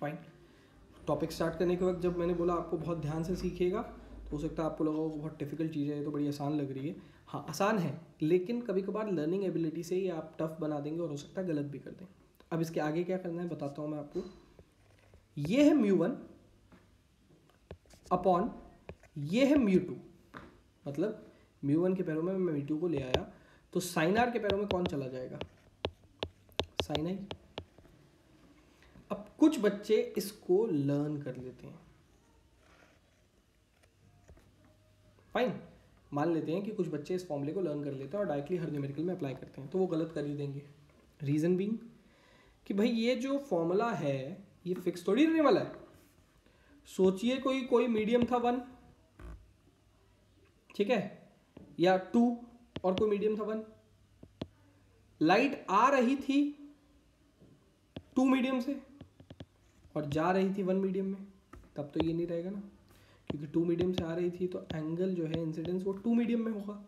Fine, topic start करने के वक्त जब मैंने बोला आपको बहुत ध्यान से सीखिएगा, तो हो सकता है आपको लगा वो बहुत डिफिकल्ट चीज़ है, ये तो बड़ी आसान लग रही है। हाँ आसान है, लेकिन कभी कभार लर्निंग एबिलिटी से ही आप टफ बना देंगे और हो सकता है गलत भी कर दें। अब इसके आगे क्या करना है बताता हूँ मैं आपको। ये है μ1 अपॉन ये है μ2, मतलब μ1 के पैरों में मैं μ2 को ले आया तो साइन आर के पैरों में कौन चला जाएगा, साइन आई। अब कुछ बच्चे इसको लर्न कर लेते हैं, फाइन, मान लेते हैं कि कुछ बच्चे इस फॉर्मूले को लर्न कर लेते हैं और डायरेक्टली हर न्यूमेरिकल में अप्लाई करते हैं, तो वो गलत कर ही देंगे। रीजन बीइंग कि भाई ये जो फॉर्मूला है ये फिक्स थोड़ी रहने वाला है। सोचिए कोई मीडियम था 1, ठीक है, या 2 और कोई मीडियम था 1, लाइट आ रही थी 2 मीडियम से और जा रही थी 1 मीडियम में, तब तो ये नहीं रहेगा ना, क्योंकि 2 मीडियम से आ रही थी तो एंगल जो है इंसिडेंस वो 2 मीडियम में होगा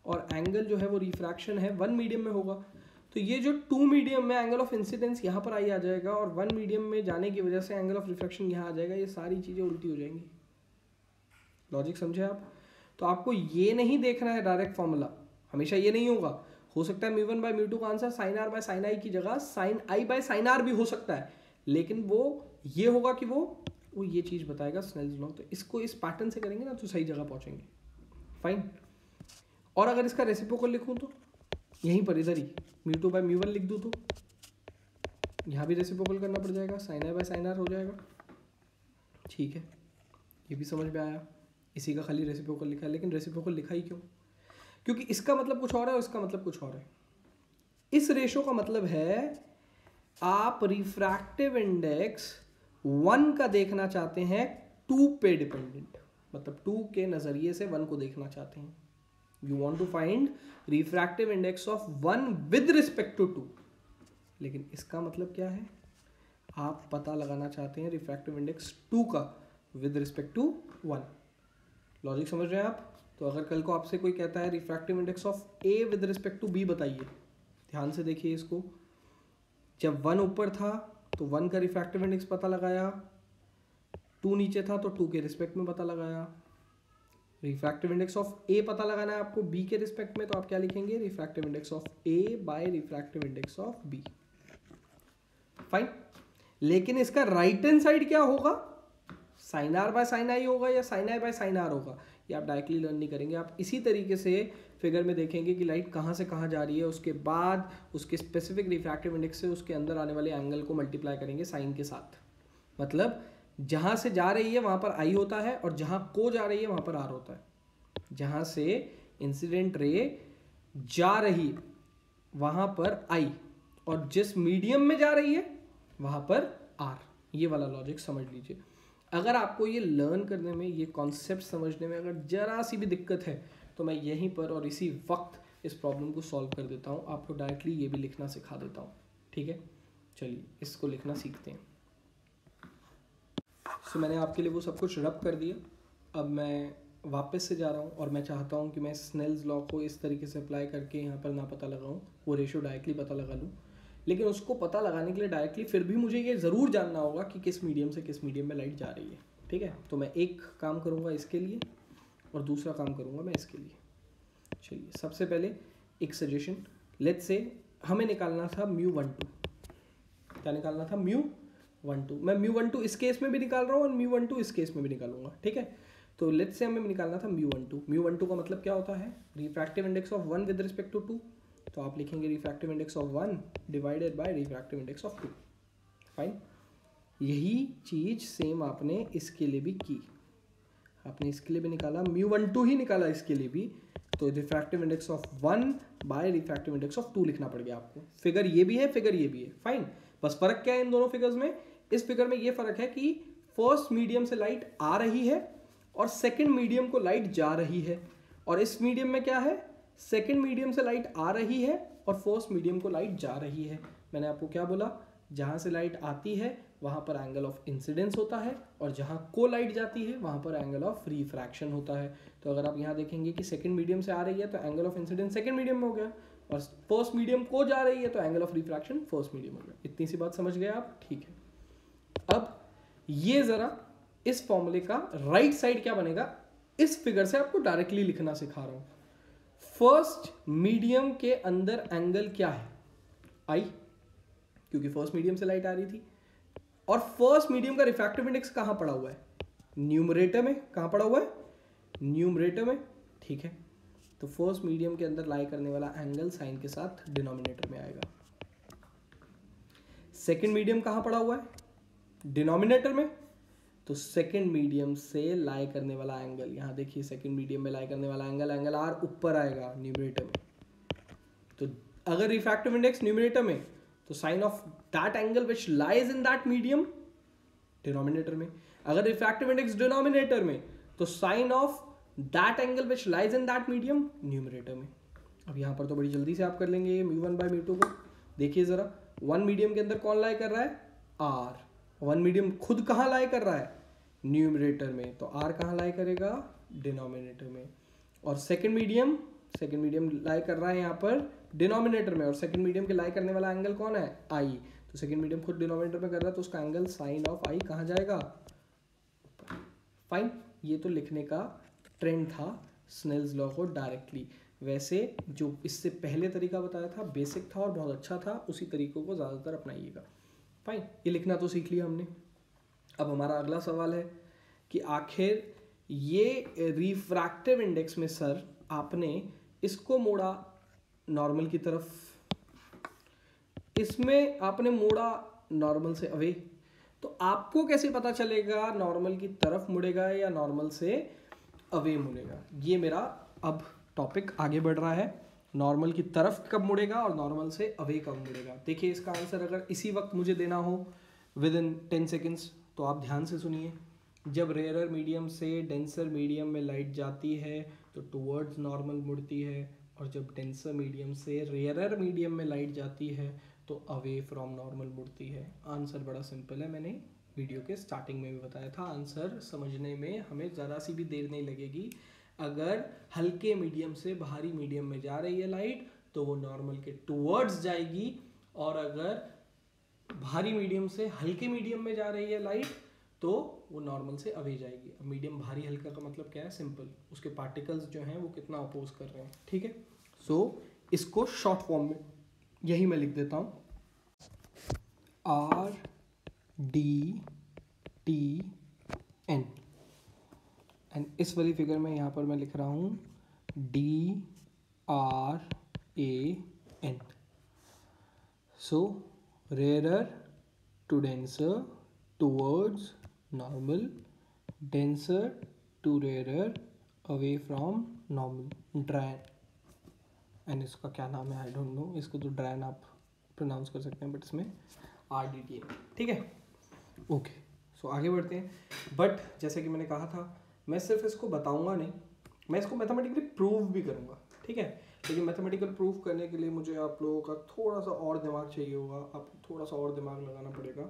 और एंगल जो है वो रिफ्रैक्शन है 1 मीडियम में होगा। तो ये जो 2 मीडियम में एंगल ऑफ इंसिडेंस यहाँ पर आ जाएगा और 1 मीडियम में जाने की वजह से एंगल ऑफ रिफ्रैक्शन यहाँ आ जाएगा, ये सारी चीज़ें उल्टी हो जाएंगी। लॉजिक समझे आप? तो आपको ये नहीं देखना है डायरेक्ट फॉर्मूला, हमेशा ये नहीं होगा। हो सकता है μ1 बाय μ2 का answer sine are by sine I की जगह sine I by sine are भी हो सकता है, लेकिन वो ये होगा कि वो ये चीज़ बताएगा स्नेल्स लॉ। तो इसको इस पैटर्न से करेंगे ना तो सही जगह पहुंचेंगे। फाइन, और अगर इसका रेसिप्रोकल लिखूं तो यहीं पर इधर ही μ2 बाय μ1 लिख दूँ तो यहाँ भी रेसिप्रोकल करना पड़ जाएगा, sine I by sine R हो जाएगा। ठीक है, ये भी समझ में आया, इसी का खाली रेसिप्रोकल लिखा है, लेकिन रेसिप्रोकल लिखा ही क्यों? क्योंकि इसका मतलब कुछ और है और इसका मतलब कुछ और है। इस रेशो का मतलब है आप रिफ्रैक्टिव इंडेक्स 1 का देखना चाहते हैं 2 पे डिपेंडेंट, मतलब 2 के नजरिए से 1 को देखना चाहते हैं। You want to find refractive index of 1 with respect to 2, लेकिन इसका मतलब क्या है, आप पता लगाना चाहते हैं रिफ्रैक्टिव इंडेक्स 2 का विद रिस्पेक्ट टू 1। लॉजिक समझ रहे हैं आप? तो अगर कल को आपसे कोई कहता है refractive index of A with respect to B बताइए, ध्यान से देखिए इसको। जब 1 ऊपर था तो 1 का रिफ्रैक्टिव इंडेक्स पता लगाया, 2 नीचे था तो 2 के रिस्पेक्ट में पता लगाया। रिफ्रैक्टिव इंडेक्स ऑफ ए पता लगाना है आपको बी के रिस्पेक्ट में, तो आप क्या लिखेंगे, refractive index of A by refractive index of B. Fine, लेकिन इसका राइट हैंड साइड क्या होगा, sine are by sine I होगा या sine I by sine R होगा, ये आप डायरेक्टली लर्न नहीं करेंगे। आप इसी तरीके से फिगर में देखेंगे कि लाइट कहाँ से कहाँ जा रही है, उसके बाद उसके स्पेसिफिक रिफ्रैक्टिव इंडेक्स से उसके अंदर आने वाले एंगल को मल्टीप्लाई करेंगे साइन के साथ। मतलब जहाँ से जा रही है वहाँ पर आई होता है और जहाँ को जा रही है वहाँ पर आर होता है। जहाँ से इंसिडेंट रे जा रही है वहाँ पर आई और जिस मीडियम में जा रही है वहाँ पर आर। ये वाला लॉजिक समझ लीजिए। अगर आपको ये लर्न करने में, ये कॉन्सेप्ट समझने में अगर जरा सी भी दिक्कत है तो मैं यहीं पर और इसी वक्त इस प्रॉब्लम को सॉल्व कर देता हूँ। आपको डायरेक्टली ये भी लिखना सिखा देता हूँ, ठीक है। चलिए इसको लिखना सीखते हैं। सो मैंने आपके लिए वो सब कुछ रब कर दिया। अब मैं वापस से जा रहा हूँ और मैं चाहता हूँ कि मैं स्नेल्स लॉ को इस तरीके से अप्लाई करके यहाँ पर ना पता लगाऊँ, वो रेशियो डायरेक्टली पता लगा लूँ। लेकिन उसको पता लगाने के लिए डायरेक्टली फिर भी मुझे ये ज़रूर जानना होगा कि किस मीडियम से किस मीडियम में लाइट जा रही है, ठीक है। तो मैं एक काम करूँगा इसके लिए और दूसरा काम करूँगा मैं इसके लिए। चलिए सबसे पहले एक सजेशन, लेट्स से हमें निकालना था μ12। क्या निकालना था? μ12। मैं μ12 इस केस में भी निकाल रहा हूँ और μ12 इस केस में भी निकालूंगा, ठीक है। तो लेट्स से हमें निकालना था μ12। μ12 का मतलब क्या होता है? Refractive index of 1 with respect to 2। तो आप लिखेंगे refractive index of 1 divided by refractive index of 2। Fine. यही चीज सेम आपने इसके लिए भी की। आपने इसके लिए भी निकाला, μ12 ही निकाला इसके लिए भी। तो refractive index of 1 by refractive index of 2 लिखना पड़ गया आपको। फिगर ये भी है, फिगर ये भी है। फाइन। बस फर्क क्या है इन दोनों फिगर्स में? इस फिगर में ये फर्क है कि फर्स्ट मीडियम से लाइट आ रही है और सेकंड मीडियम को लाइट जा रही है। और इस मीडियम में क्या है? सेकंड मीडियम से लाइट आ रही है और फर्स्ट मीडियम को लाइट जा रही है। मैंने आपको क्या बोला? जहाँ से लाइट आती है वहाँ पर एंगल ऑफ इंसिडेंस होता है और जहाँ को लाइट जाती है वहाँ पर एंगल ऑफ रिफ्रैक्शन होता है। तो अगर आप यहाँ देखेंगे कि सेकंड मीडियम से आ रही है तो angle of incidence second medium में हो गया और फर्स्ट मीडियम को जा रही है तो angle of refraction first medium हो गया। इतनी सी बात समझ गए आप? ठीक है। अब ये जरा इस फॉर्मूले का राइट साइड क्या बनेगा, इस फिगर से आपको डायरेक्टली लिखना सिखा रहा हूं। फर्स्ट मीडियम के अंदर एंगल क्या है? आई, क्योंकि फर्स्ट मीडियम से लाइट आ रही थी। और फर्स्ट मीडियम का रिफ्रैक्टिव इंडेक्स कहां पड़ा हुआ है? न्यूमरेटर में। कहां पड़ा हुआ है? न्यूमरेटर में, ठीक है। तो फर्स्ट मीडियम के अंदर लाई करने वाला एंगल साइन के साथ डिनोमिनेटर में आएगा। सेकंड मीडियम कहां पड़ा हुआ है? डिनोमिनेटर में। तो सेकंड मीडियम से लाई करने वाला एंगल, यहां देखिए सेकंड मीडियम में लाई करने वाला एंगल आर ऊपर आएगा न्यूमरेटर में। तो अगर रिफ्रैक्टिव इंडेक्स न्यूमरेटर में तो sine of that angle which lies in that medium denominator में। अगर रिफ्रैक्टिव इंडेक्स डिनोमिनेटर में तो sine of that angle which lies in that medium numerator में। अब यहां पर तो बड़ी जल्दी से आप कर लेंगे ये μ1 बाय μ2 को। देखिए जरा, वन मीडियम के अंदर कौन लाई कर रहा है? आर। वन मीडियम खुद कहां लाई कर रहा है? न्यूमरेटर में। तो आर कहां लाई करेगा? डिनोमिनेटर में। और सेकंड मीडियम लाई कर रहा है यहाँ पर डिनोमिनेटर में और सेकंड मीडियम के लाई करने वाला एंगल कौन है? आई। तो सेकंड मीडियम खुद डिनोमिनेटर में कर रहा है तो उसका एंगल साइन ऑफ आई कहाँ जाएगा? फाइन। ये तो लिखने का ट्रेंड था स्नेल्स लॉ को डायरेक्टली। वैसे जो इससे पहले तरीका बताया था बेसिक था और बहुत अच्छा था, उसी तरीकों को ज़्यादातर अपनाइएगा। फाइन, ये लिखना तो सीख लिया हमने। अब हमारा अगला सवाल है कि आखिर ये रिफ्रैक्टिव इंडेक्स में सर आपने इसको मोड़ा नॉर्मल की तरफ, इसमें आपने मोड़ा नॉर्मल से अवे। तो आपको कैसे पता चलेगा नॉर्मल की तरफ मुड़ेगा या नॉर्मल से अवे मुड़ेगा? ये मेरा अब टॉपिक आगे बढ़ रहा है। नॉर्मल की तरफ कब मुड़ेगा और नॉर्मल से अवे कब मुड़ेगा। देखिए इसका आंसर अगर इसी वक्त मुझे देना हो विद इन 10 सेकेंड्स तो आप ध्यान से सुनिए। जब रेयरर मीडियम से डेंसर मीडियम में लाइट जाती है तो टुवर्ड्स नॉर्मल मुड़ती है, और जब डेंसर मीडियम से रेयरर मीडियम में लाइट जाती है तो अवे फ्रॉम नॉर्मल मुड़ती है। आंसर बड़ा सिंपल है, मैंने वीडियो के स्टार्टिंग में भी बताया था। आंसर समझने में हमें ज़रा सी भी देर नहीं लगेगी। अगर हल्के मीडियम से भारी मीडियम में जा रही है लाइट तो वो नॉर्मल के टुवर्ड्स जाएगी, और अगर भारी मीडियम से हल्के मीडियम में जा रही है लाइट तो वो नॉर्मल से अवे जाएगी। अब मीडियम भारी हल्का का मतलब क्या है? सिंपल, उसके पार्टिकल्स जो हैं वो कितना अपोज कर रहे हैं, ठीक है। सो इसको शॉर्ट फॉर्म में यही मैं लिख देता हूँ, R D T N, and इस वाली फिगर में यहाँ पर मैं लिख रहा हूँ DRAN. So rarer to denser towards normal, denser to rarer away from normal, DRAN. And इसका क्या नाम है आई डोंट नो, इसको तो DRAN आप प्रोनाउंस कर सकते हैं, बट इसमें RDTA, ठीक है। ओके, सो आगे बढ़ते हैं। बट जैसे कि मैंने कहा था, मैं सिर्फ इसको बताऊंगा नहीं, मैं इसको मैथमेटिकली प्रूव भी करूंगा, ठीक है। लेकिन मैथमेटिकल प्रूफ करने के लिए मुझे आप लोगों का थोड़ा सा और दिमाग चाहिए होगा, आप थोड़ा सा और दिमाग लगाना पड़ेगा,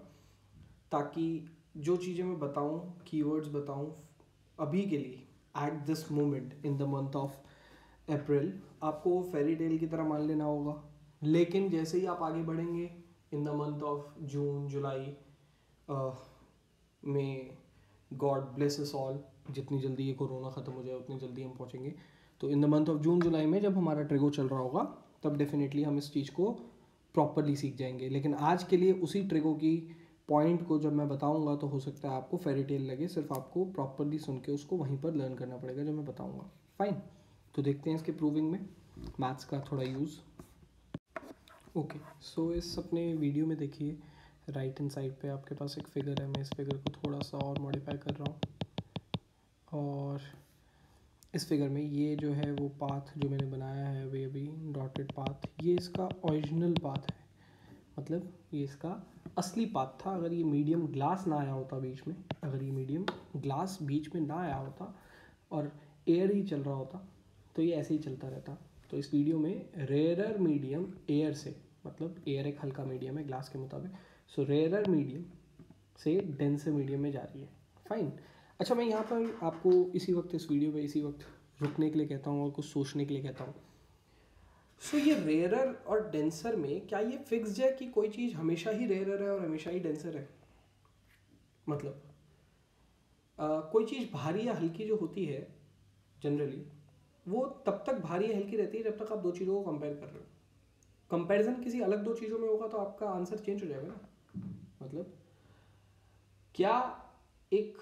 ताकि जो चीज़ें मैं बताऊं, कीवर्ड्स बताऊं अभी के लिए, at this moment in the month of April, आपको वो फेरी टेल की तरह मान लेना होगा। लेकिन जैसे ही आप आगे बढ़ेंगे in the month of June, July, में गॉड ब्लेस अस ऑल, जितनी जल्दी ये कोरोना ख़त्म हो जाए उतनी जल्दी हम पहुँचेंगे। तो in the month of June July में जब हमारा ट्रिगो चल रहा होगा, तब डेफिनेटली हम इस चीज़ को प्रॉपरली सीख जाएंगे। लेकिन आज के लिए उसी ट्रिगो की पॉइंट को जब मैं बताऊंगा तो हो सकता है आपको फेरी टेल लगे, सिर्फ आपको प्रॉपरली सुन के उसको वहीं पर लर्न करना पड़ेगा जो मैं बताऊंगा। फाइन, तो देखते हैं इसके प्रूविंग में मैथ्स का थोड़ा यूज़। ओके, सो इस अपने वीडियो में देखिए राइट हैंड साइड पे आपके पास एक फिगर है। मैं इस फिगर को थोड़ा सा और मॉडिफाई कर रहा हूँ, और इस फिगर में ये जो है वो पाथ जो मैंने बनाया है वे अभी डॉटेड पाथ, ये इसका ओरिजिनल पाथ है, मतलब ये इसका असली पाथ था। अगर ये मीडियम ग्लास ना आया होता बीच में, अगर ये मीडियम ग्लास बीच में ना आया होता और एयर ही चल रहा होता, तो ये ऐसे ही चलता रहता। तो इस वीडियो में रेयरर मीडियम एयर से, मतलब एयर एक हल्का मीडियम है ग्लास के मुताबिक, सो रेयरर मीडियम से डेंसर मीडियम में जा रही है। फाइन, अच्छा मैं यहाँ पर आपको इसी वक्त इस वीडियो में इसी वक्त रुकने के लिए कहता हूँ और कुछ सोचने के लिए कहता हूँ। सो ये रेयरर और डेंसर में क्या ये फिक्स्ड है कि कोई चीज़ हमेशा ही रेयरर है और हमेशा ही डेंसर है? मतलब कोई चीज़ भारी या हल्की जो होती है जनरली, वो तब तक भारी या हल्की रहती है जब तक आप दो चीज़ों को कंपेयर कर रहे हो। कंपैरिजन किसी अलग दो चीज़ों में होगा तो आपका आंसर चेंज हो जाएगा ना। मतलब क्या एक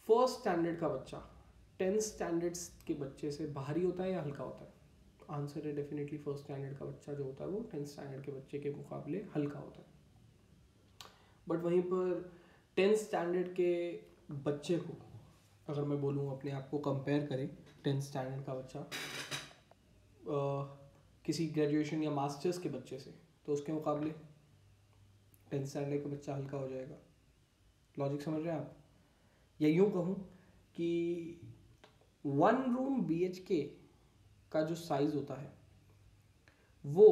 फर्स्ट स्टैंडर्ड का बच्चा 10th स्टैंडर्ड्स के बच्चे से भारी होता है या हल्का होता है? आंसर है डेफिनेटली फर्स्ट स्टैंडर्ड का बच्चा जो होता है वो 10th स्टैंडर्ड के बच्चे के मुकाबले हल्का होता है। बट वहीं पर 10th स्टैंडर्ड के बच्चे को अगर मैं बोलूँ अपने आप को कंपेयर करें 10th स्टैंडर्ड का बच्चा किसी ग्रेजुएशन या मास्टर्स के बच्चे से, तो उसके मुकाबले 10th स्टैंडर्ड का बच्चा हल्का हो जाएगा। लॉजिक समझ रहे हैं आप? या यूँ कहूँ कि 1 रूम BHK का जो साइज होता है वो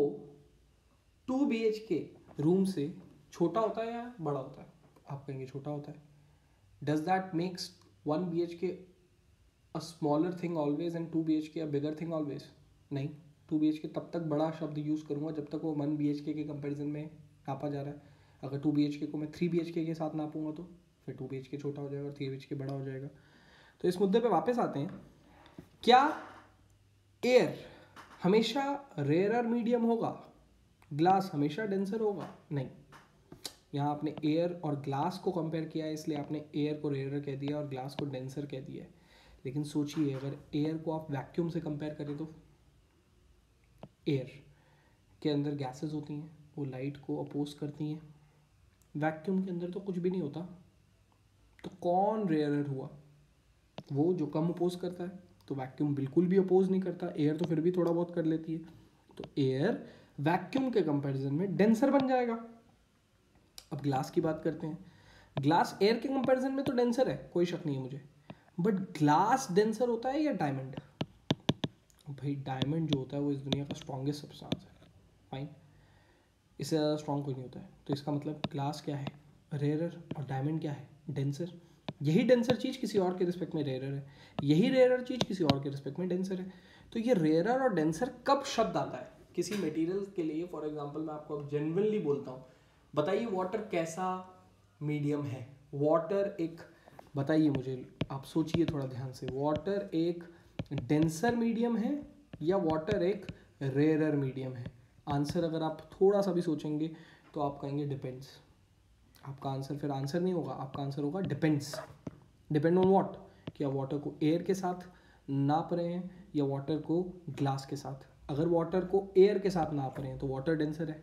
2 BHK रूम से छोटा होता है या बड़ा होता है? आप कहेंगे छोटा होता है। Does that makes 1 BHK a smaller thing always and 2 BHK a bigger thing always? नहीं, 2 BHK तब तक बड़ा शब्द यूज़ करूँगा जब तक वो 1 BHK के कंपेरिजन में नापा जा रहा है। अगर 2 BHK को मैं 3 BHK के साथ नापूंगा तो फिर 2 BHK छोटा हो जाएगा और 3 BHK बड़ा हो जाएगा। तो इस मुद्दे पे वापस आते हैं, क्या एयर हमेशा रेयरर मीडियम होगा, ग्लास हमेशा डेंसर होगा? नहीं। यहाँ आपने एयर और ग्लास को कंपेयर किया है इसलिए आपने एयर को रेयरर कह दिया और ग्लास को डेंसर कह दिया है। लेकिन सोचिए अगर एयर को आप वैक्यूम से कंपेयर करें तो एयर के अंदर गैसेस होती हैं, वो लाइट को अपोज करती हैं। वैक्यूम के अंदर तो कुछ भी नहीं होता, तो कौन रेयरर हुआ? वो जो कम अपोज करता है। तो वैक्यूम बिल्कुल भी अपोज नहीं करता, एयर तो फिर भी थोड़ा बहुत कर लेती है, तो एयर वैक्यूम के कंपैरिजन में डेंसर बन जाएगा। अब ग्लास की बात करते हैं, ग्लास एयर के कंपैरिजन में तो डेंसर है, कोई शक नहीं है मुझे, बट ग्लास डेंसर होता है या डायमंड? भाई डायमंड जो होता है वो इस दुनिया का स्ट्रॉन्गेस्ट सब्सटेंस है। फाइन, इससे ज़्यादा स्ट्रॉन्ग कोई नहीं होता है। तो इसका मतलब ग्लास क्या है? रेयरर, और डायमंड क्या है? डेंसर। यही डेंसर चीज़ किसी और के रिस्पेक्ट में रेयरर है, यही रेयरर चीज़ किसी और के रिस्पेक्ट में डेंसर है। तो ये रेयरर और डेंसर कब शब्द आता है किसी मटेरियल के लिए? फॉर एग्जांपल मैं आपको अब जेन्युइनली बोलता हूँ, बताइए वाटर कैसा मीडियम है? वाटर एक, बताइए मुझे, आप सोचिए थोड़ा ध्यान से, वाटर एक डेंसर मीडियम है या वाटर एक रेयरर मीडियम है? आंसर अगर आप थोड़ा सा भी सोचेंगे तो आप कहेंगे डिपेंड्स। आपका आंसर फिर आंसर नहीं होगा, आपका आंसर होगा डिपेंड्स। डिपेंड ऑन व्हाट, कि आप वाटर को एयर के साथ नाप रहे हैं या वाटर को ग्लास के साथ। अगर वाटर को एयर के साथ नाप रहे हैं तो वाटर डेंसर है,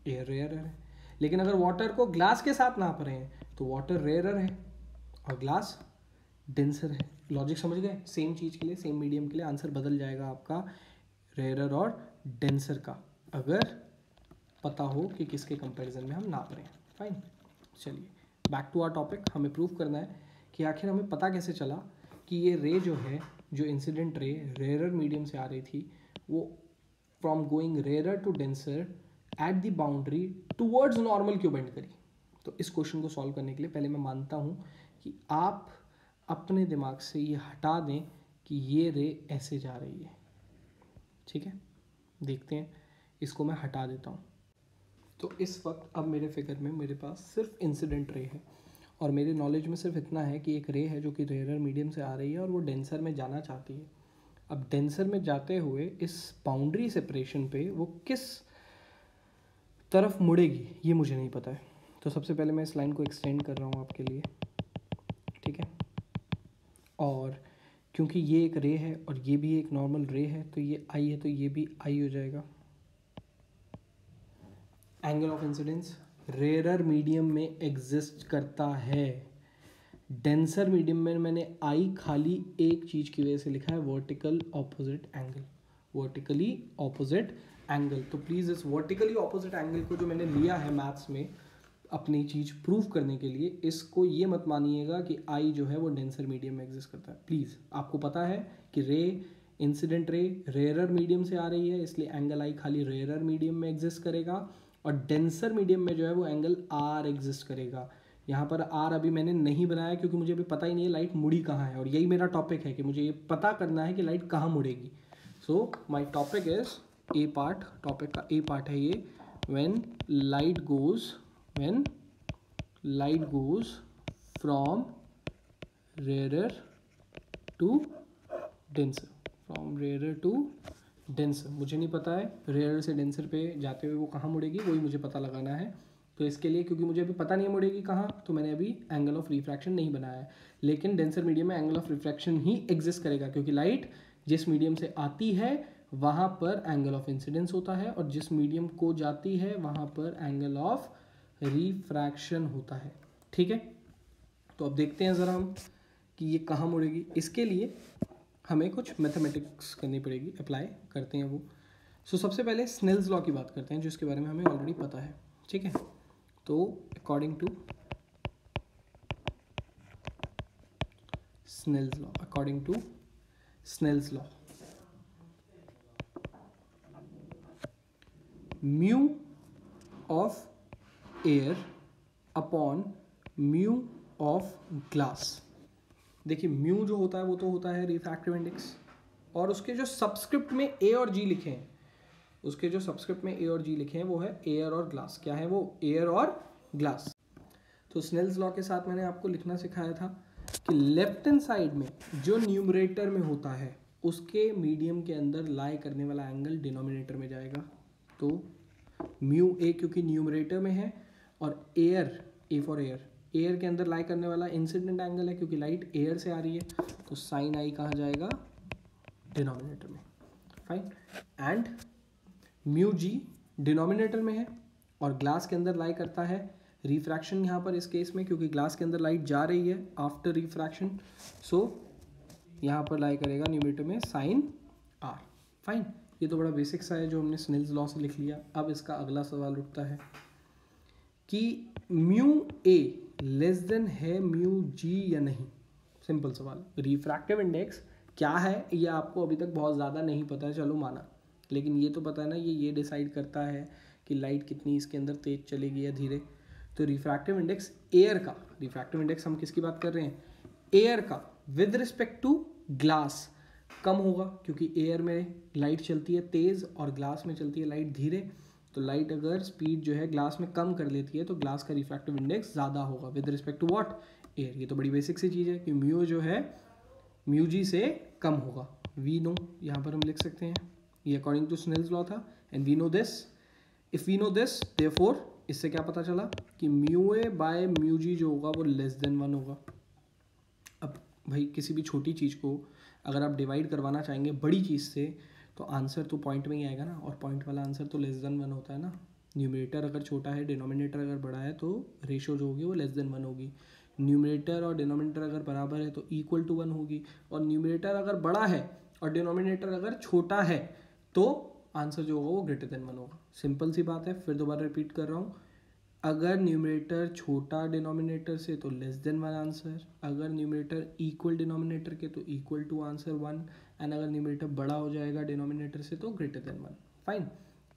एयर रेयरर है। लेकिन अगर वाटर को ग्लास के साथ नाप रहे हैं तो वाटर रेयरर है और ग्लास डेंसर है। लॉजिक समझ गए? सेम चीज़ के लिए, सेम मीडियम के लिए आंसर बदल जाएगा आपका रेयरर और डेंसर का, अगर पता हो कि किसके कंपैरिजन में हम नाप रहे हैं। फाइन, चलिए बैक टू आवर टॉपिक। हमें प्रूव करना है कि आखिर हमें पता कैसे चला कि ये रे जो है, जो इंसिडेंट रे रेयरर मीडियम से आ रही थी, वो from going rarer to denser at the boundary towards normal क्यों बेंड करी। तो इस क्वेश्चन को सॉल्व करने के लिए पहले मैं मानता हूँ कि आप अपने दिमाग से ये हटा दें कि ये रे ऐसे जा रही है। ठीक है, देखते हैं, इसको मैं हटा देता हूँ। तो इस वक्त अब मेरे फिगर में मेरे पास सिर्फ इंसिडेंट रे है और मेरे नॉलेज में सिर्फ इतना है कि एक रे है जो कि रेयरर मीडियम से आ रही है और वो डेंसर में जाना चाहती है। अब डेंसर में जाते हुए इस बाउंड्री सेपरेशन पे वो किस तरफ मुड़ेगी ये मुझे नहीं पता है। तो सबसे पहले मैं इस लाइन को एक्सटेंड कर रहा हूँ आपके लिए, ठीक है। और क्योंकि ये एक रे है और ये भी एक नॉर्मल रे है तो ये आई है, तो ये भी आई हो जाएगा। Angle of incidence rarer medium में एग्जिस्ट करता है, डेंसर मीडियम में मैंने आई खाली एक चीज़ की वजह से लिखा है, vertical opposite angle, vertically opposite angle. तो प्लीज़ इस वर्टिकली ऑपोजिट एंगल को जो मैंने लिया है मैथ्स में अपनी चीज़ प्रूव करने के लिए, इसको ये मत मानिएगा कि आई जो है वो डेंसर मीडियम में एग्जिस्ट करता है। प्लीज़, आपको पता है कि ray incident ray rarer medium से आ रही है, इसलिए एंगल आई खाली रेयरर मीडियम में एग्जिस्ट करेगा और डेंसर मीडियम में जो है वो एंगल आर एग्जिस्ट करेगा। यहाँ पर आर अभी मैंने नहीं बनाया क्योंकि मुझे अभी पता ही नहीं है लाइट मुड़ी कहाँ है, और यही मेरा टॉपिक है कि मुझे ये पता करना है कि लाइट कहाँ मुड़ेगी। So my topic is a part, topic का ए पार्ट है ये, when light goes from rarer to denser, from rarer to denser. मुझे नहीं पता है रेयरर से डेंसर पे जाते हुए वो कहाँ मुड़ेगी, वही मुझे पता लगाना है। तो इसके लिए क्योंकि मुझे अभी पता नहीं मुड़ेगी कहाँ, तो मैंने अभी एंगल ऑफ रिफ्रैक्शन नहीं बनाया है। लेकिन डेंसर मीडियम में angle of refraction he exist करेगा क्योंकि लाइट जिस मीडियम से आती है वहाँ पर एंगल ऑफ इंसिडेंस होता है और जिस मीडियम को जाती है वहाँ पर एंगल ऑफ रिफ्रैक्शन होता है। ठीक है, तो अब देखते हैं ज़रा हम कि ये कहाँ मुड़ेगी। इसके लिए हमें कुछ मैथमेटिक्स करनी पड़ेगी, अप्लाई करते हैं वो। सो सबसे पहले स्नेल्स लॉ की बात करते हैं, जिसके बारे में हमें ऑलरेडी पता है। ठीक है, तो according to Snell's law, mu of air upon mu of glass. देखिए म्यू जो होता है वो तो होता है रिफ्रैक्टिव इंडेक्स, और उसके जो सब्सक्रिप्ट में ए और जी लिखे हैं, उसके जो सब्सक्रिप्ट में ए और जी लिखे हैं वो है एयर और ग्लास। क्या है वो? एयर और ग्लास। तो स्नेल्स लॉ के साथ मैंने आपको लिखना सिखाया था कि लेफ्ट हैंड साइड में जो न्यूमरेटर में होता है उसके मीडियम के अंदर लाई करने वाला एंगल डिनोमिनेटर में जाएगा। तो म्यू ए क्योंकि न्यूमरेटर में है और एयर, ए फॉर एयर के अंदर लाई करने वाला इंसिडेंट एंगल है क्योंकि लाइट एयर से आ रही है, तो साइन आई कहाँ जाएगा? डिनोमिनेटर में। Fine, and mu G denominator में है और ग्लास के अंदर लाई करता है रिफ्रैक्शन यहाँ पर इस केस में, क्योंकि ग्लास के अंदर लाइट जा रही है आफ्टर रिफ्रैक्शन, सो यहाँ पर लाई करेगा न्यूमरेटर में साइन आर। फाइन, ये तो बड़ा बेसिक सा है जो हमने स्नेल्स लॉ से लिख लिया। अब इसका अगला सवाल उठता है कि म्यू ए लेस देन है म्यू जी या नहीं। सिंपल सवाल। रिफ्रैक्टिव इंडेक्स क्या है ये आपको अभी तक बहुत ज़्यादा नहीं पता है, चलो माना, लेकिन ये तो पता है ना, ये डिसाइड करता है कि लाइट कितनी इसके अंदर तेज चलेगी या धीरे। तो रिफ्रैक्टिव इंडेक्स एयर का, रिफ्रैक्टिव इंडेक्स हम किसकी बात कर रहे हैं? एयर का विद रिस्पेक्ट टू ग्लास कम होगा, क्योंकि एयर में लाइट चलती है तेज़ और ग्लास में चलती है लाइट धीरे। तो लाइट अगर स्पीड जो है ग्लास में कम कर लेती है तो ग्लास का रिफ्रैक्टिव इंडेक्स ज़्यादा होगा with respect to what? Air. ये तो बड़ी बेसिक सी चीज़ है कि म्यू जो है म्यू जी से कम होगा। वी नो, यहाँ पर हम लिख सकते हैं, ये अकॉर्डिंग टू स्नेल्स लॉ था, and we know this. If we know this therefore इससे क्या पता चला कि mu A by mu G जो होगा वो लेस देन 1 होगा। भाई किसी भी छोटी चीज़ को अगर आप डिवाइड करवाना चाहेंगे बड़ी चीज़ से तो आंसर तो पॉइंट में ही आएगा ना, और पॉइंट वाला आंसर तो लेस देन 1 होता है ना। न्यूमरेटर अगर छोटा है, डिनोमिनेटर अगर बड़ा है, तो रेशो जो होगी वो लेस देन 1 होगी। न्यूमरेटर और डिनोमिनेटर अगर बराबर है तो इक्वल टू 1 होगी, और न्यूमरेटर अगर बड़ा है और डिनोमिनेटर अगर छोटा है तो आंसर जो होगा वो ग्रेटर देन 1 होगा। सिंपल सी बात है। फिर दोबारा रिपीट कर रहा हूँ, अगर न्यूमरेटर छोटा डिनोमिनेटर से तो लेस देन 1 आंसर, अगर न्यूमरेटर इक्वल डिनोमिनेटर के तो इक्वल टू आंसर 1, एंड अगर न्यूमरेटर बड़ा हो जाएगा डिनोमिनेटर से तो ग्रेटर देन 1। फाइन।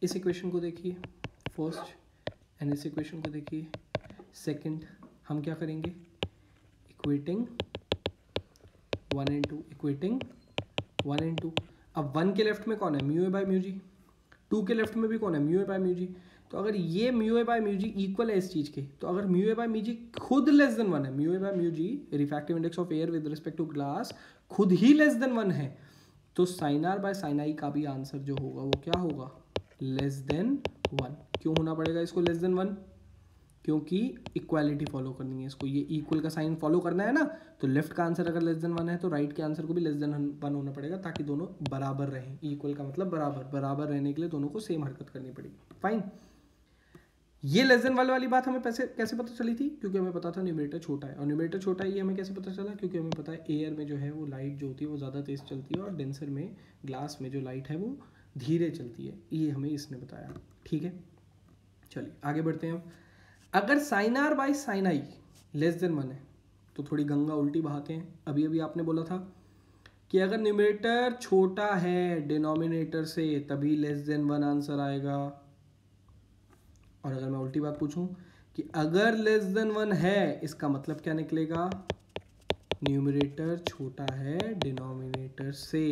इस इक्वेशन को देखिए फर्स्ट, एंड इस इक्वेशन को देखिए सेकंड। हम क्या करेंगे, इक्वेटिंग 1 and 2, इक्वेटिंग 1 and 2। अब 1 के लेफ्ट में कौन है, mu A by mu g. 2 के लेफ्ट में भी कौन है, mu A by mu g. तो अगर ये mu A by mu g equal है इस चीज़ के, तो अगर mu A by mu g खुद लेस देन 1 है, mu A by mu g refractive index of air with respect to glass खुद ही लेस देन 1 है, तो साइन आर बाय साइन आई का भी आंसर जो होगा वो क्या होगा, लेस देन 1। क्यों होना पड़ेगा इसको लेस देन 1, क्योंकि इक्वालिटी फॉलो करनी है इसको, ये इक्वल का साइन फॉलो करना है ना। तो लेफ्ट का आंसर अगर लेस देन 1 है तो राइट के आंसर को भी लेस देन 1 होना पड़ेगा, ताकि दोनों बराबर रहें। इक्वल का मतलब बराबर, बराबर रहने के लिए दोनों को सेम हरकत करनी पड़ेगी। फाइन। ये लेस देन वाली बात हमें कैसे पता चली थी, क्योंकि हमें पता था न्यूमरेटर छोटा है, और न्यूमरेटर छोटा है ये हमें कैसे पता चला, क्योंकि हमें पता है एयर में जो है वो लाइट जो होती है वो ज़्यादा तेज़ चलती है, और डेंसर में ग्लास में जो लाइट है वो धीरे चलती है। ये हमें इसने बताया। ठीक है, चलिए आगे बढ़ते हैं। अगर sine r by sine i less than 1 है तो थोड़ी गंगा उल्टी बहाते हैं। अभी अभी आपने बोला था कि अगर न्यूमरेटर छोटा है डिनोमिनेटर से तभी लेस देन 1 आंसर आएगा, और अगर मैं उल्टी बात पूछूं कि अगर लेस देन 1 है इसका मतलब क्या निकलेगा, न्यूमरेटर छोटा है डिनोमिनेटर से।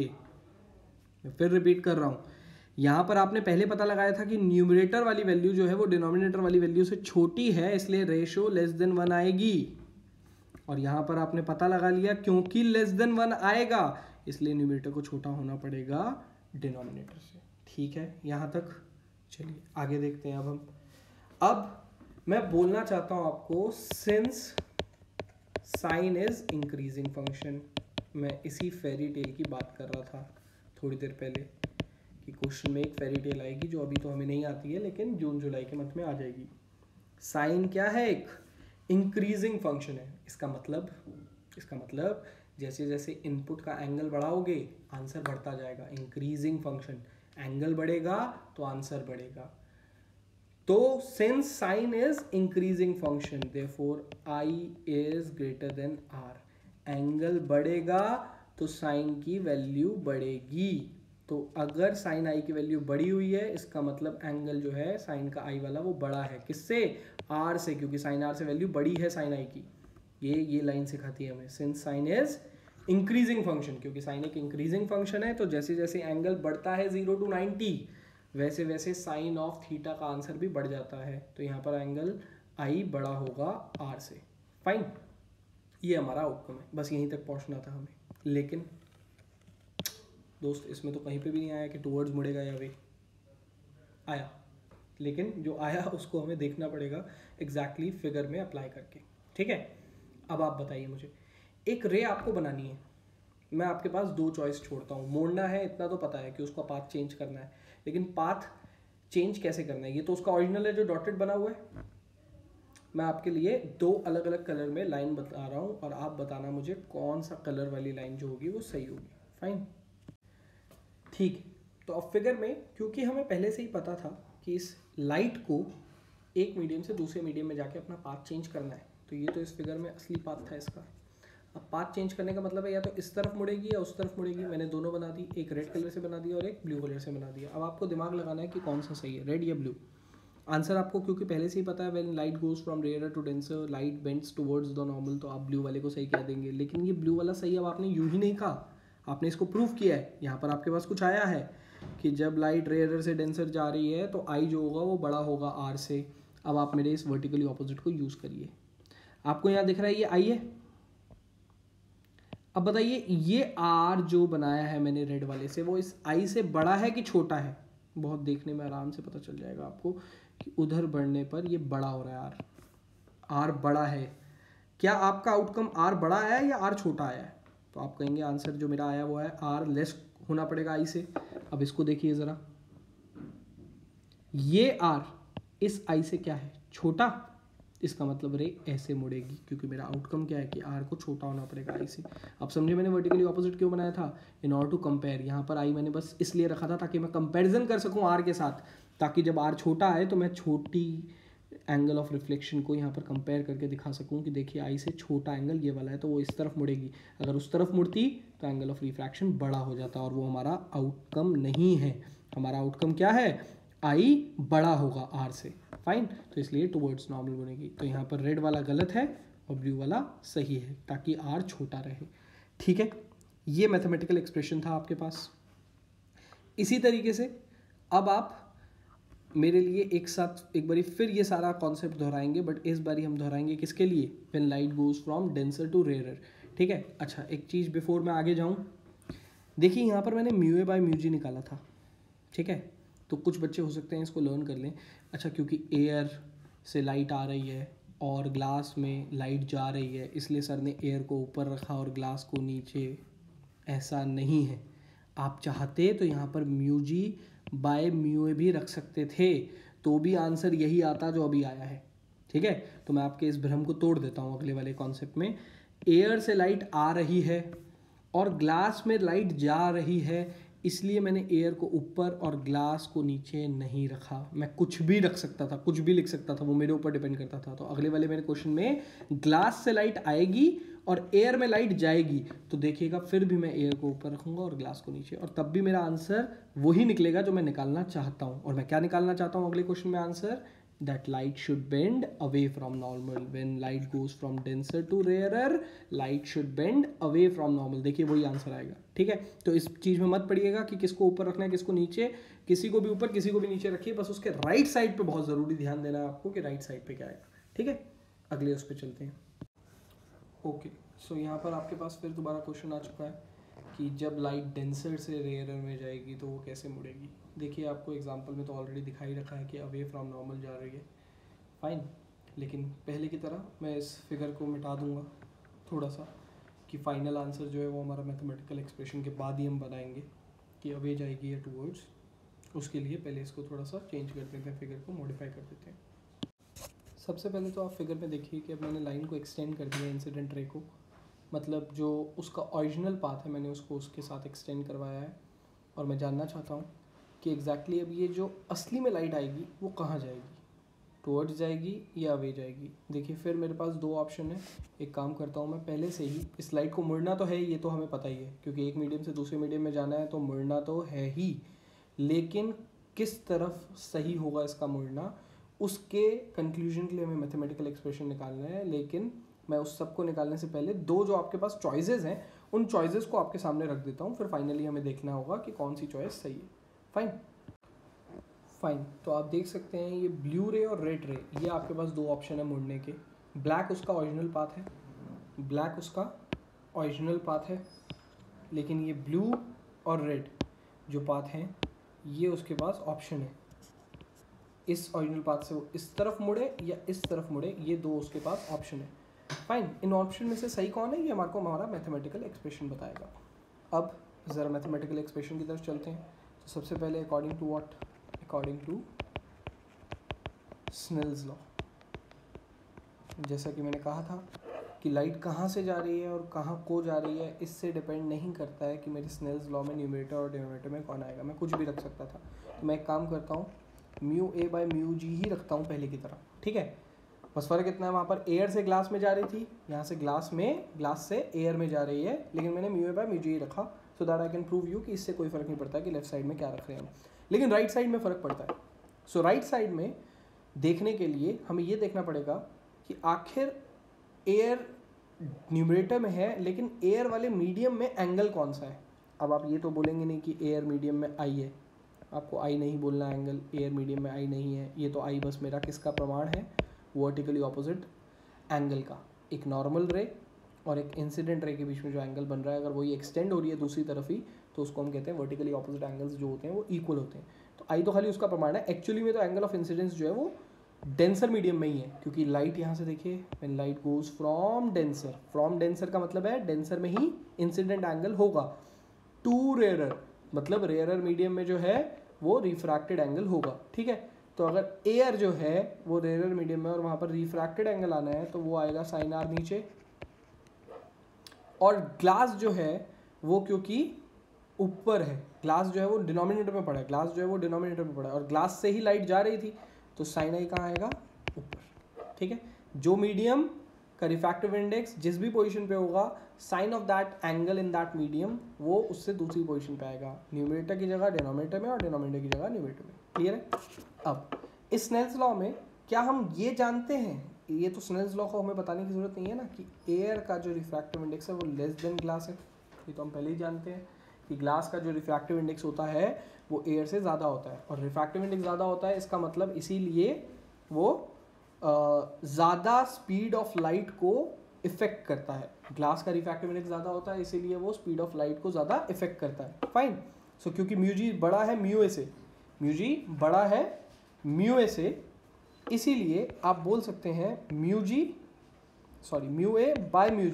मैं फिर रिपीट कर रहा हूं, यहाँ पर आपने पहले पता लगाया था कि न्यूमरेटर वाली वैल्यू जो है वो डिनोमिनेटर वाली वैल्यू से छोटी है, इसलिए रेशो लेस देन 1 आएगी। और यहाँ पर आपने पता लगा लिया क्योंकि लेस देन 1 आएगा इसलिए न्यूमरेटर को छोटा होना पड़ेगा डिनोमिनेटर से। ठीक है यहाँ तक। चलिए आगे देखते हैं। अब मैं बोलना चाहता हूँ आपको, since sine is increasing function, मैं इसी फेरी टेल की बात कर रहा था थोड़ी देर पहले कि क्वेश्चन में एक फेरी टेल आएगी जो अभी तो हमें नहीं आती है लेकिन जून जुलाई के मंथ में आ जाएगी। साइन क्या है, एक इंक्रीजिंग फंक्शन है। इसका मतलब जैसे जैसे इनपुट का एंगल बढ़ाओगे आंसर बढ़ता जाएगा। इंक्रीजिंग फंक्शन, एंगल बढ़ेगा तो आंसर बढ़ेगा। तो since sine is increasing function therefore i is greater than r. Angle बढ़ेगा तो साइन की वैल्यू बढ़ेगी। तो अगर साइन आई की वैल्यू बढ़ी हुई है इसका मतलब एंगल जो है साइन का आई वाला वो बड़ा है। किससे, आर से, क्योंकि साइन आर से वैल्यू बड़ी है साइन आई की। ये लाइन सिखाती है हमें, since sine is increasing function, क्योंकि साइन एक इंक्रीजिंग फंक्शन है तो जैसे जैसे एंगल बढ़ता है 0 to 90 वैसे वैसे साइन ऑफ थीटा का आंसर भी बढ़ जाता है। तो यहाँ पर एंगल आई बड़ा होगा आर से। फाइन, ये हमारा आउटकम है। बस यहीं तक पहुँचना था हमें, लेकिन दोस्त इसमें तो कहीं पे भी नहीं आया कि टूवर्ड्स मुड़ेगा या वे आया, लेकिन जो आया उसको हमें देखना पड़ेगा एग्जैक्टली फिगर में अप्लाई करके। ठीक है, अब आप बताइए मुझे, एक रे आपको बनानी है। मैं आपके पास 2 चॉइस छोड़ता हूँ। मोड़ना है इतना तो पता है कि उसका पाथ चेंज करना है, लेकिन पाथ चेंज कैसे करना है ये तो उसका ओरिजिनल है जो डॉटेड बना हुआ है। मैं आपके लिए 2 अलग अलग कलर में लाइन बता रहा हूँ और आप बताना मुझे कौन सा कलर वाली लाइन जो होगी वो सही होगी। फाइन, ठीक। तो अब फिगर में क्योंकि हमें पहले से ही पता था कि इस लाइट को एक मीडियम से दूसरे मीडियम में जाके अपना पाथ चेंज करना है, तो ये तो इस फिगर में असली पाथ था इसका। अब पाथ चेंज करने का मतलब है या तो इस तरफ मुड़ेगी या उस तरफ मुड़ेगी। मैंने दोनों बना दी, एक रेड कलर से बना दिया और एक ब्लू कलर से बना दिया। अब आपको दिमाग लगाना है कि कौन सा सही है, रेड या ब्लू। आंसर आपको क्योंकि पहले से ही पता है, when light goes from rare to denser light bends towards the normal, तो आप ब्लू वाले को सही कह देंगे। लेकिन ये ब्लू वाला सही अब आपने यूं ही नहीं कहा, आपने इसको प्रूव किया है। यहाँ पर आपके पास कुछ आया है कि जब लाइट रेयर से डेंसर जा रही है तो आई जो होगा वो बड़ा होगा आर से। अब आप मेरे इस वर्टिकली ऑपोजिट को यूज़ करिए। आपको यहाँ दिख रहा है ये आई है। अब बताइए ये आर जो बनाया है मैंने रेड वाले से वो इस आई से बड़ा है कि छोटा है। बहुत देखने में आराम से पता चल जाएगा आपको कि उधर बढ़ने पर ये बड़ा हो रहा है। आर बड़ा है। क्या आपका आउटकम आर बड़ा आया है या आर छोटा आया है? तो आप कहेंगे आंसर जो मेरा आया वो है आर लेस होना पड़ेगा आई से। अब इसको देखिए ज़रा, ये आर इस आई से क्या है, छोटा, इसका मतलब रे ऐसे मुड़ेगी, क्योंकि मेरा आउटकम क्या है कि आर को छोटा होना पड़ेगा आई से। अब समझे मैंने वर्टिकली ऑपोजिट क्यों बनाया था, इन ऑर्डर टू कंपेयर। यहाँ पर आई मैंने बस इसलिए रखा था ताकि मैं कंपैरिजन कर सकूँ आर के साथ, ताकि जब आर छोटा है तो मैं छोटी एंगल ऑफ रिफ्लेक्शन को यहाँ पर कंपेयर करके दिखा सकूँ कि देखिए आई से छोटा एंगल ये वाला है तो वो इस तरफ मुड़ेगी, अगर उस तरफ मुड़ती तो एंगल ऑफ रिफ्रैक्शन बड़ा हो जाता, और वो हमारा आउटकम नहीं है। हमारा आउटकम क्या है, आई बड़ा होगा आर से, फाइन। तो इसलिए टुवर्ड्स नॉर्मल बनेगी। तो यहाँ पर रेड वाला गलत है और ब्लू वाला सही है, ताकि आर छोटा रहे। ठीक है, ये मैथमेटिकल एक्सप्रेशन था आपके पास। इसी तरीके से अब आप मेरे लिए एक साथ एक बारी फिर ये सारा कॉन्सेप्ट दोहराएंगे, बट इस बारी हम दोहराएंगे किसके लिए, when light goes from denser to rarer. ठीक है, अच्छा एक चीज़ बिफोर मैं आगे जाऊँ, देखिए यहाँ पर मैंने म्यू ए बाय म्यू जी निकाला था। ठीक है, तो कुछ बच्चे हो सकते हैं इसको लर्न कर लें। अच्छा, क्योंकि एयर से लाइट आ रही है और ग्लास में लाइट जा रही है, इसलिए सर ने एयर को ऊपर रखा और ग्लास को नीचे, ऐसा नहीं है। आप चाहते तो यहाँ पर mu G by mu A भी रख सकते थे, तो भी आंसर यही आता जो अभी आया है। ठीक है, तो मैं आपके इस भ्रम को तोड़ देता हूँ अगले वाले कॉन्सेप्ट में। एयर से लाइट आ रही है और ग्लास में लाइट जा रही है, इसलिए मैंने एयर को ऊपर और ग्लास को नीचे नहीं रखा। मैं कुछ भी रख सकता था, कुछ भी लिख सकता था, वो मेरे ऊपर डिपेंड करता था। तो अगले वाले मेरे क्वेश्चन में ग्लास से लाइट आएगी और एयर में लाइट जाएगी, तो देखिएगा फिर भी मैं एयर को ऊपर रखूंगा और ग्लास को नीचे, और तब भी मेरा आंसर वही निकलेगा जो मैं निकालना चाहता हूँ। और मैं क्या निकालना चाहता हूँ अगले क्वेश्चन में answer, that light should bend away from normal. When light goes from denser to rarer, light should bend away from normal. देखिए वही आंसर आएगा। ठीक है, तो इस चीज़ में मत पड़िएगा कि किसको ऊपर रखना है किसको नीचे, किसी को भी ऊपर किसी को भी नीचे रखिए, बस उसके राइट साइड पे बहुत ज़रूरी ध्यान देना है आपको कि राइट साइड पे क्या आएगा। ठीक है, अगले उस पर चलते हैं। ओके, सो यहाँ पर आपके पास फिर दोबारा क्वेश्चन आ चुका है कि जब लाइट डेंसर से रेयरर में जाएगी तो वो कैसे मुड़ेगी। देखिए आपको एग्जांपल में तो ऑलरेडी दिखाई रखा है कि अवे फ्रॉम नॉर्मल जा रही है, फाइन। लेकिन पहले की तरह मैं इस फिगर को मिटा दूंगा थोड़ा सा, कि फाइनल आंसर जो है वो हमारा मैथमेटिकल एक्सप्रेशन के बाद ही हम बनाएंगे कि अवे जाएगी या टूवर्ड्स। उसके लिए पहले इसको थोड़ा सा चेंज कर देते हैं, फिगर को मॉडिफाई कर देते हैं। सबसे पहले तो आप फिगर में देखिए कि अब मैंने लाइन को एक्सटेंड कर दिया इंसिडेंट रे को, मतलब जो उसका ओरिजिनल पाथ है मैंने उसको उसके साथ एक्सटेंड करवाया है। और मैं जानना चाहता हूँ कि एग्जैक्टली अब ये जो असली में लाइट आएगी वो कहाँ जाएगी, टुवर्ड्स जाएगी या अवे जाएगी। देखिए फिर मेरे पास दो ऑप्शन है। एक काम करता हूँ मैं पहले से ही, इस लाइट को मुड़ना तो है, ये तो हमें पता ही है क्योंकि एक मीडियम से दूसरे मीडियम में जाना है तो मुड़ना तो है ही, लेकिन किस तरफ सही होगा इसका मुड़ना, उसके कंक्लूजन के लिए हमें मैथमेटिकल एक्सप्रेशन निकालना है। लेकिन मैं उस सब को निकालने से पहले दो जो आपके पास चॉइसेस हैं उन चॉइसेस को आपके सामने रख देता हूँ, फिर फाइनली हमें देखना होगा कि कौन सी चॉइस सही है। फाइन, तो आप देख सकते हैं ये ब्लू रे और रेड रे, ये आपके पास दो ऑप्शन है मुड़ने के। ब्लैक उसका ओरिजिनल पाथ है, ब्लैक उसका ओरिजिनल पाथ है, लेकिन ये ब्लू और रेड जो पाथ हैं ये उसके पास ऑप्शन है, इस ओरिजिनल पाथ से वो इस तरफ मुड़े या इस तरफ मुड़े, ये दो उसके पास ऑप्शन है। फाइन, इन ऑप्शन में से सही कौन है ये हमारे को हमारा मैथमेटिकल एक्सप्रेशन बताएगा। अब ज़रा मैथमेटिकल एक्सप्रेशन की तरफ चलते हैं। तो सबसे पहले according to what, according to Snell's law, जैसा कि मैंने कहा था कि लाइट कहाँ से जा रही है और कहाँ को जा रही है, इससे डिपेंड नहीं करता है कि मेरी स्नेल्स लॉ में न्यूमरेटर और डिनोमिनेटर में कौन आएगा। मैं कुछ भी रख सकता था, तो मैं एक काम करता हूँ म्यू ए बाय म्यू जी ही रखता हूँ पहले की तरह। ठीक है, बस फ़र्क इतना है, वहाँ पर एयर से ग्लास में जा रही थी, यहाँ से ग्लास से एयर में जा रही है, लेकिन मैंने म्यू ए बाय म्यू जी ही रखा, so that I can prove you कि इससे कोई फ़र्क नहीं पड़ता कि लेफ्ट साइड में क्या रख रहे हैं हम, लेकिन राइट साइड में फ़र्क पड़ता है। सो राइट साइड में देखने के लिए हमें ये देखना पड़ेगा कि आखिर एयर न्यूमरेटर में है, लेकिन एयर वाले मीडियम में एंगल कौन सा है। अब आप ये तो बोलेंगे नहीं कि एयर मीडियम में आई है, आपको आई नहीं बोलना, एंगल एयर मीडियम में आई नहीं है, ये तो आई बस मेरा किसका प्रमाण है, वर्टिकली ऑपोजिट एंगल का। एक नॉर्मल रे और एक इंसिडेंट रे के बीच में जो एंगल बन रहा है, अगर वही एक्सटेंड हो रही है दूसरी तरफ ही, तो उसको हम कहते हैं वर्टिकली ऑपोजिट एंगल्स जो होते हैं वो इक्वल होते हैं। तो आई तो खाली उसका प्रमाण है, एक्चुअली में तो एंगल ऑफ इंसिडेंस जो है वो डेंसर मीडियम में ही है, क्योंकि लाइट यहाँ से देखिए when light goes from denser का मतलब है डेंसर में ही इंसिडेंट एंगल होगा, टू रेयरर मतलब रेयरर मीडियम में जो है वो रिफ्रैक्टेड एंगल होगा, ठीक है। तो अगर एयर जो है वो रेयरर मीडियम में और वहाँ पर रिफ्रैक्टेड एंगल आना है तो वो आएगा साइन आर नीचे, और ग्लास जो है वो क्योंकि ऊपर है, ग्लास जो है वो डिनोमिनेटर में पड़ा है, ग्लास जो है वो डिनोमिनेटर में पड़ा है और ग्लास से ही लाइट जा रही थी, तो साइन आई कहाँ आएगा, ऊपर, ठीक है। जो मीडियम का रिफ्रैक्टिव इंडेक्स जिस भी पोजीशन पे होगा, sine of that angle in that medium वो उससे दूसरी पोजीशन पे आएगा, न्यूमरेटर की जगह डिनोमिनेटर में और डिनोमिनेटर की जगह न्यूमरेटर में। क्लियर है। अब इस स्नेल्स लॉ में क्या हम ये जानते हैं, ये तो स्नेल्स लॉ को हमें बताने की जरूरत नहीं है ना, कि एयर का जो रिफ्रैक्टिव इंडेक्स है वो लेस देन ग्लास है, ये तो हम पहले ही जानते हैं कि ग्लास का जो रिफ्रैक्टिव इंडेक्स होता है वो एयर से ज़्यादा होता है, और रिफ्रैक्टिव इंडेक्स ज़्यादा होता है इसका मतलब इसीलिए वो ज़्यादा स्पीड ऑफ लाइट को इफेक्ट करता है। ग्लास का रिफ्रैक्टिव इंडेक्स ज़्यादा होता है इसीलिए वो स्पीड ऑफ लाइट को ज़्यादा इफेक्ट करता है। फाइन। सो क्योंकि म्यू जी बड़ा है म्यू ए से, म्यू जी बड़ा है म्यू ए से, इसीलिए आप बोल सकते हैं mu A by mu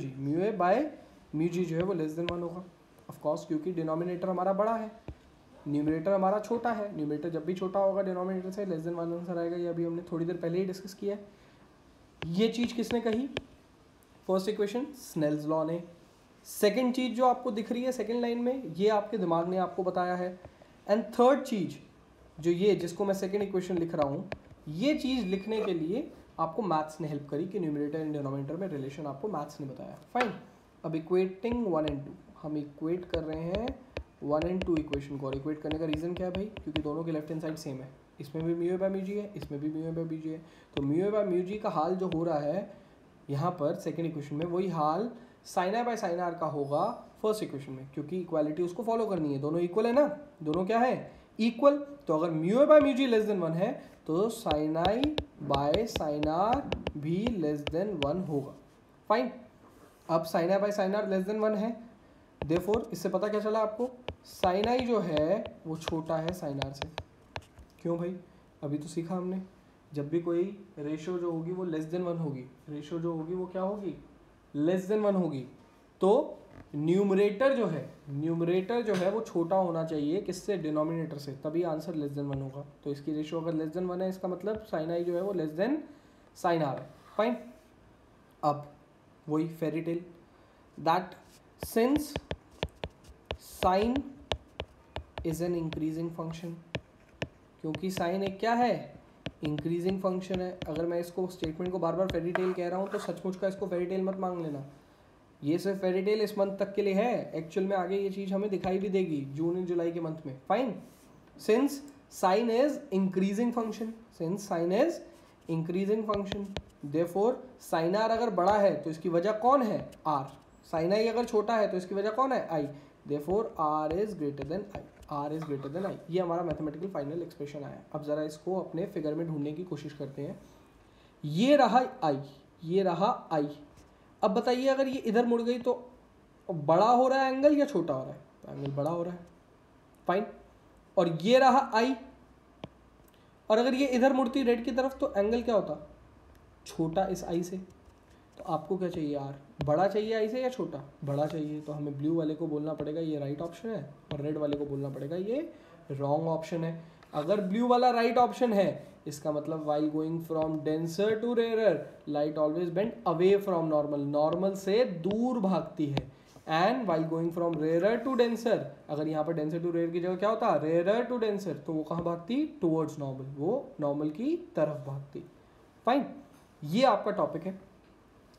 G जो है वो लेस देन 1 होगा। ऑफ कोर्स क्योंकि डिनोमिनेटर हमारा बड़ा है, न्यूमरेटर हमारा छोटा है, न्यूमरेटर जब भी छोटा होगा डिनोमिनेटर से लेस देन 1 आंसर आएगा। ये अभी हमने थोड़ी देर पहले ही डिस्कस किया है। ये चीज़ किसने कही, फर्स्ट इक्वेशन स्नेल्स लॉ ने। सेकंड चीज़ जो आपको दिख रही है सेकंड लाइन में, ये आपके दिमाग ने आपको बताया है। एंड थर्ड चीज़ जो ये जिसको मैं सेकंड इक्वेशन लिख रहा हूँ, ये चीज़ लिखने के लिए आपको मैथ्स ने हेल्प करी कि न्यूमरेटर एंड डिनोमिनेटर में रिलेशन आपको मैथ्स ने बताया। फाइन। अब इक्वेटिंग 1 और 2 हम इक्वेट कर रहे हैं 1 और 2 इक्वेशन को। और इक्वेट करने का रीज़न क्या है भाई, क्योंकि दोनों की लेफ्ट हैंड साइड सेम है, इसमें भी म्यू ए बाय म्यू जी है, इसमें भी म्यू ए बाय म्यू जी है। तो म्यू ए बाय म्यू जी का हाल जो हो रहा है यहाँ पर सेकेंड इक्वेशन में, वही हाल sine I by sine R का होगा फर्स्ट इक्वेशन में, क्योंकि इक्वालिटी उसको फॉलो करनी है, दोनों इक्वल है ना, दोनों क्या है इक्वल। तो अगर mu A by mu g less than 1 है तो sine I by sine are भी लेस देन 1 होगा। फाइन। अब sine I by sine r less than 1 है, देयरफॉर इससे पता क्या चला आपको, साइन आई जो है वो छोटा है साइन आर से। क्यों भाई, अभी तो सीखा हमने, जब भी कोई रेशो जो होगी वो लेस देन 1 होगी, रेशो जो होगी वो क्या होगी, लेस देन 1 होगी। तो न्यूमरेटर जो है वो छोटा होना चाहिए किससे, डिनोमिनेटर से, तभी आंसर लेस देन 1 होगा। तो इसकी रेशो अगर लेस देन 1 है इसका मतलब साइन आई जो है वो लेस देन साइन आर है। फाइन। अब वही fairy tale that since sine is an increasing function, क्योंकि साइन एक क्या है, इंक्रीजिंग फंक्शन है। अगर मैं इसको स्टेटमेंट को बार बार फेरी टेल कह रहा हूँ तो सचमुच का इसको फेरी टेल मत मांग लेना, ये सिर्फ फेरी टेल इस मंथ तक के लिए है, एक्चुअल में आगे ये चीज़ हमें दिखाई भी देगी जून एंड जुलाई के मंथ में। Fine. Since sine is increasing function, therefore sine r अगर बड़ा है तो इसकी वजह कौन है, आर। साइन आई अगर छोटा है तो इसकी वजह कौन है, I. Therefore R is greater than I. ये हमारा मैथमेटिकल फाइनल एक्सप्रेशन आया। अब जरा इसको अपने फिगर में ढूंढने की कोशिश करते हैं। ये रहा आई, अब बताइए अगर ये इधर मुड़ गई तो बड़ा हो रहा है एंगल या छोटा हो रहा है, तो एंगल बड़ा हो रहा है। फाइन। और ये रहा आई, और अगर ये इधर मुड़ती रेड की तरफ तो एंगल क्या होता, छोटा इस आई से। तो आपको क्या चाहिए यार, बड़ा चाहिए आई से या छोटा, बड़ा चाहिए। तो हमें ब्लू वाले को बोलना पड़ेगा ये राइट ऑप्शन है, और रेड वाले को बोलना पड़ेगा ये रॉन्ग ऑप्शन है। अगर ब्लू वाला राइट ऑप्शन है इसका मतलब while going from denser to rarer light always bend away from normal से दूर भागती है। And while going from rarer to denser, अगर यहाँ पर डेंसर टू रेयर की जगह क्या होता, रेयरर टू डेंसर, तो वो कहाँ भागती, टुवर्ड्स नॉर्मल, वो नॉर्मल की तरफ भागती। फाइन। ये आपका टॉपिक है।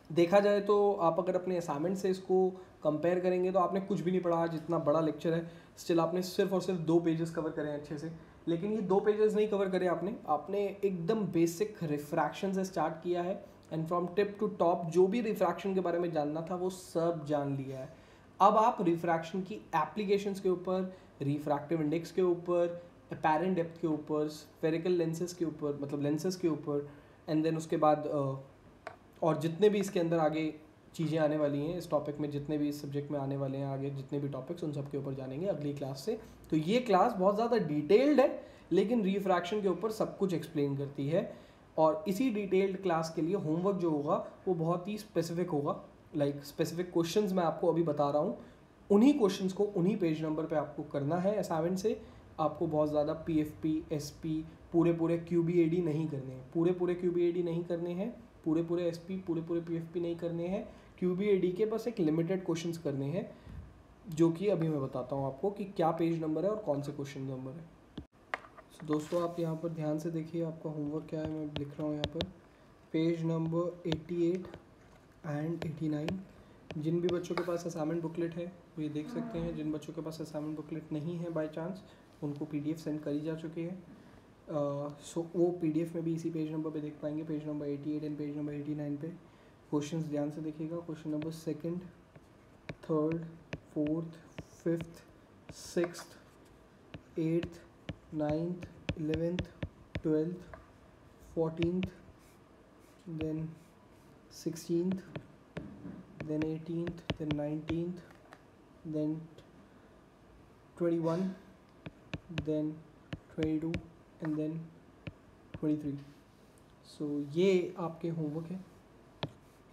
देखा जाए तो आप अगर अपने असाइनमेंट से इसको कंपेयर करेंगे तो आपने कुछ भी नहीं पढ़ा, जितना बड़ा लेक्चर है स्टिल आपने सिर्फ और सिर्फ 2 पेजेस कवर करें अच्छे से। लेकिन ये 2 पेजेस नहीं कवर करे आपने एकदम बेसिक रिफ्रैक्शन से स्टार्ट किया है, and from tip to top जो भी रिफ्रैक्शन के बारे में जानना था वो सब जान लिया है। अब आप रिफ्रैक्शन की एप्लीकेशंस के ऊपर, रिफ्रैक्टिव इंडेक्स के ऊपर, अपैरेंट डेप्थ के ऊपर, स्फेरिकल लेंसेज के ऊपर, मतलब लेंसेज के ऊपर, एंड देन उसके बाद और जितने भी इसके अंदर आगे चीज़ें आने वाली हैं इस टॉपिक में, जितने भी इस सब्जेक्ट में आने वाले हैं आगे जितने भी टॉपिक्स, उन सब के ऊपर जानेंगे अगली क्लास से। तो ये क्लास बहुत ज़्यादा डिटेल्ड है लेकिन रिफ्रैक्शन के ऊपर सब कुछ एक्सप्लेन करती है। और इसी डिटेल्ड क्लास के लिए होमवर्क जो होगा वो बहुत ही स्पेसिफिक होगा, लाइक स्पेसिफिक क्वेश्चंस मैं आपको अभी बता रहा हूँ, उन्हीं क्वेश्चंस को उन्हीं पेज नंबर पे आपको करना है असाइनमेंट से। आपको बहुत ज़्यादा PFP SP पूरे QBAD नहीं करने हैं, पूरे QBAD नहीं करने हैं, पूरे SP पूरे PFP नहीं करने हैं, QBAD के बस एक लिमिटेड क्वेश्चंस करने हैं, जो कि अभी मैं बताता हूँ आपको कि क्या पेज नंबर है और कौन से क्वेश्चन नंबर है। So, दोस्तों आप यहाँ पर ध्यान से देखिए आपका होमवर्क क्या है, मैं लिख रहा हूँ यहाँ पर पेज नंबर 88 एंड 89। जिन भी बच्चों के पास असाइनमेंट बुकलेट है वो ये देख सकते हैं, जिन बच्चों के पास असाइनमेंट बुकलेट नहीं है बाय चांस उनको PDF सेंड करी जा चुकी है। सो वो PDF में भी इसी पेज नंबर पे देख पाएंगे, page number 88 and page number 89 पे। क्वेश्चंस ध्यान से देखिएगा, question number 2nd, 3rd, 4th, 5th, 6th, 8th, 9th, 11th, 12th, 14th, then 16th, then 18th, then 19th, then 21, then 22 and then 23। सो ये आपके होमवर्क है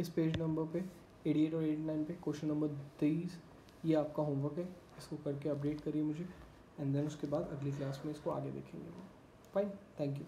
इस पेज नंबर पे 88 और 89 पे। क्वेश्चन नंबर 23 ये आपका होमवर्क है, इसको करके अपडेट करिए मुझे, एंड देन उसके बाद अगली क्लास में इसको आगे देखेंगे। Fine, thank you.